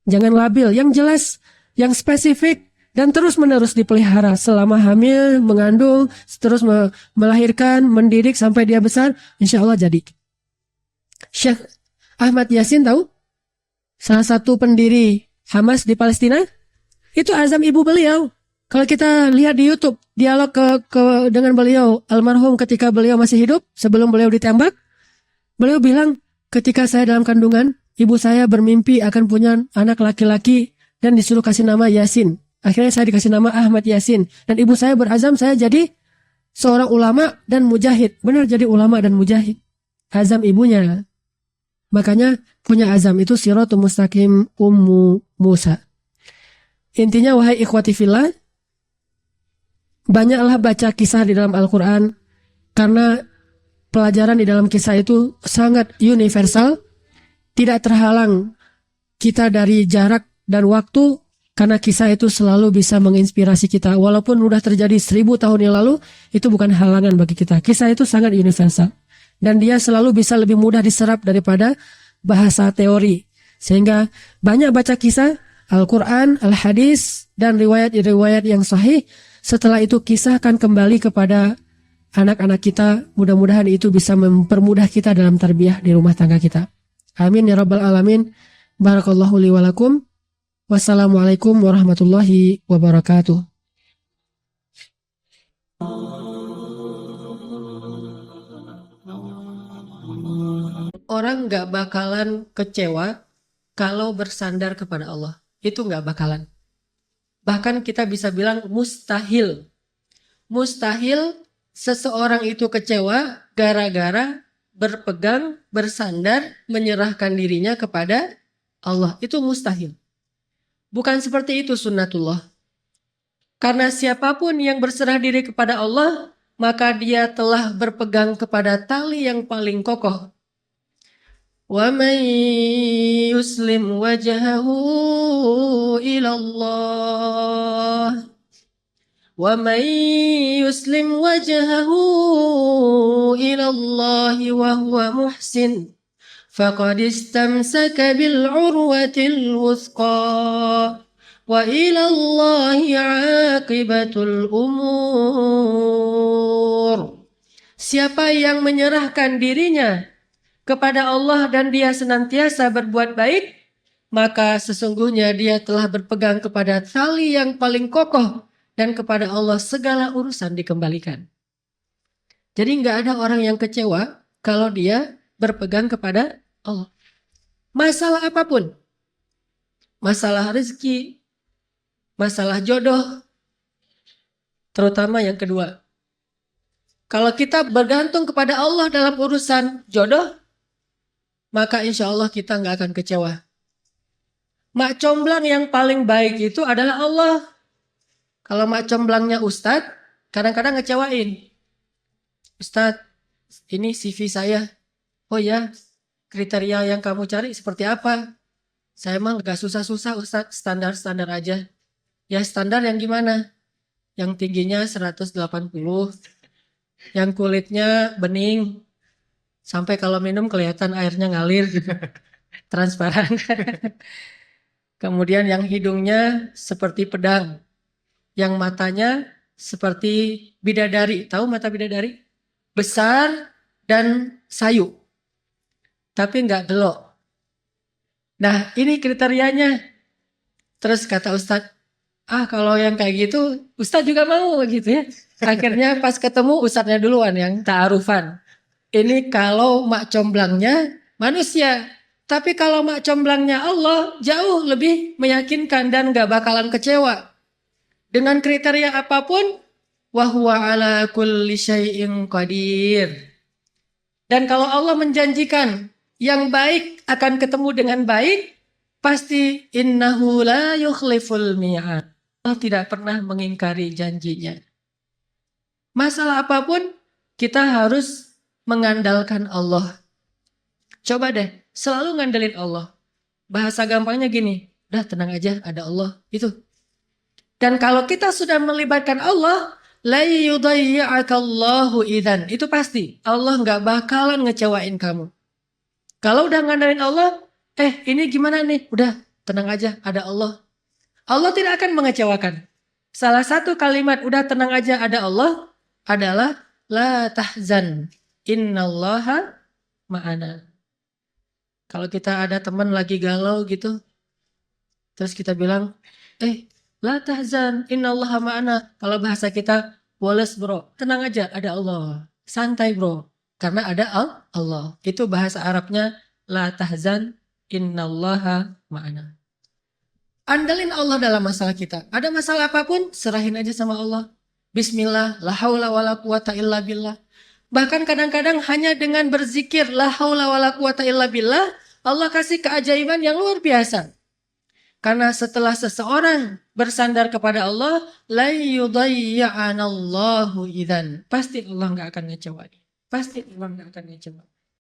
Jangan labil, yang jelas, yang spesifik. Dan terus menerus dipelihara selama hamil, mengandung, terus melahirkan, mendidik sampai dia besar. Insya Allah jadi. Syekh Ahmad Yasin tahu? Salah satu pendiri Hamas di Palestina. Itu azam ibu beliau. Kalau kita lihat di YouTube, dialog dengan beliau, almarhum ketika beliau masih hidup, sebelum beliau ditembak, beliau bilang, ketika saya dalam kandungan, ibu saya bermimpi akan punya anak laki-laki dan disuruh kasih nama Yasin. Akhirnya saya dikasih nama Ahmad Yasin. Dan ibu saya berazam saya jadi seorang ulama dan mujahid. Benar jadi ulama dan mujahid. Azam ibunya. Makanya punya azam itu siratul mustaqim Ummu Musa. Intinya wahai ikhwati fillah, banyaklah baca kisah di dalam Al-Quran. Karena pelajaran di dalam kisah itu sangat universal. Tidak terhalang kita dari jarak dan waktu. Karena kisah itu selalu bisa menginspirasi kita. Walaupun sudah terjadi 1000 tahun yang lalu, itu bukan halangan bagi kita. Kisah itu sangat universal. Dan dia selalu bisa lebih mudah diserap daripada bahasa teori. Sehingga banyak baca kisah, Al-Quran, Al-Hadis, dan riwayat-riwayat yang sahih. Setelah itu kisah akan kembali kepada anak-anak kita. Mudah-mudahan itu bisa mempermudah kita dalam tarbiyah di rumah tangga kita. Amin ya rabbal alamin. Barakallahu li walakum. Wassalamualaikum warahmatullahi wabarakatuh. Orang gak bakalan kecewa kalau bersandar kepada Allah. Itu gak bakalan. Bahkan kita bisa bilang mustahil. Mustahil seseorang itu kecewa gara-gara berpegang, bersandar, menyerahkan dirinya kepada Allah. Itu mustahil. Bukan seperti itu sunnatullah. Karena siapapun yang berserah diri kepada Allah, maka dia telah berpegang kepada tali yang paling kokoh. وَمَنْ يُسْلِمْ وَجْهَهُ إِلَى اللَّهِ وَمَنْ يُسْلِمْ وَجْهَهُ إِلَى اللَّهِ وَهُوَ مُحْسِنٌ فَقَدِ اسْتَمْسَكَ بِالْعُرْوَةِ الْوُثْقَى وَإِلَى اللَّهِ عَاقِبَةُ الْأُمُورِ. Siapa yang menyerahkan dirinya kepada Allah dan dia senantiasa berbuat baik, maka sesungguhnya dia telah berpegang kepada tali yang paling kokoh dan kepada Allah segala urusan dikembalikan. Jadi nggak ada orang yang kecewa kalau dia berpegang kepada Allah. Masalah apapun, masalah rezeki, masalah jodoh, terutama yang kedua. Kalau kita bergantung kepada Allah dalam urusan jodoh, maka insya Allah kita nggak akan kecewa. Mak comblang yang paling baik itu adalah Allah. Kalau mak comblangnya Ustadz, kadang-kadang ngecewain. Ustadz, ini CV saya. Oh ya, kriteria yang kamu cari seperti apa? Saya emang gak susah-susah Ustadz, standar-standar aja. Ya standar yang gimana? Yang tingginya 180, yang kulitnya bening, sampai kalau minum kelihatan airnya ngalir, transparan. Kemudian yang hidungnya seperti pedang, yang matanya seperti bidadari. Tahu mata bidadari? Besar dan sayu, tapi nggak gelok. Nah, ini kriterianya. Terus kata Ustadz, kalau yang kayak gitu, Ustadz juga mau gitu ya. Akhirnya pas ketemu Ustadznya duluan yang ta'arufan. Ini kalau mak comblangnya manusia. Tapi kalau mak comblangnya Allah, jauh lebih meyakinkan dan gak bakalan kecewa. Dengan kriteria apapun, wahuwa ala kulli syai'in qadir. Dan kalau Allah menjanjikan yang baik akan ketemu dengan baik, pasti innahu la yukhliful mi'ad. Allah tidak pernah mengingkari janjinya. Masalah apapun, kita harus mengandalkan Allah. Coba deh, selalu ngandelin Allah. Bahasa gampangnya gini, udah tenang aja, ada Allah. Itu. Dan kalau kita sudah melibatkan Allah, la yudayya'akallahu idzan. Itu pasti. Allah nggak bakalan ngecewain kamu. Kalau udah ngandelin Allah, ini gimana nih? Udah, tenang aja, ada Allah. Allah tidak akan mengecewakan. Salah satu kalimat udah tenang aja ada Allah adalah la tahzan. Innallaha ma'ana. Kalau kita ada teman lagi galau gitu, terus kita bilang, la tahzan, innallaha ma'ana. Kalau bahasa kita, woles bro, tenang aja, ada Allah. Santai bro, karena ada Allah. Itu bahasa Arabnya, la tahzan, innallaha ma'ana. Andalin Allah dalam masalah kita. Ada masalah apapun, serahin aja sama Allah. Bismillah, la haula wa la quwata illa billah. Bahkan kadang-kadang hanya dengan berzikir, la haula wa la quwata illa billah, Allah kasih keajaiban yang luar biasa. Karena setelah seseorang bersandar kepada Allah, la yudayya'anallahu idzan. Pasti Allah nggak akan ngecewain. Pasti Allah nggak akan ngecewain.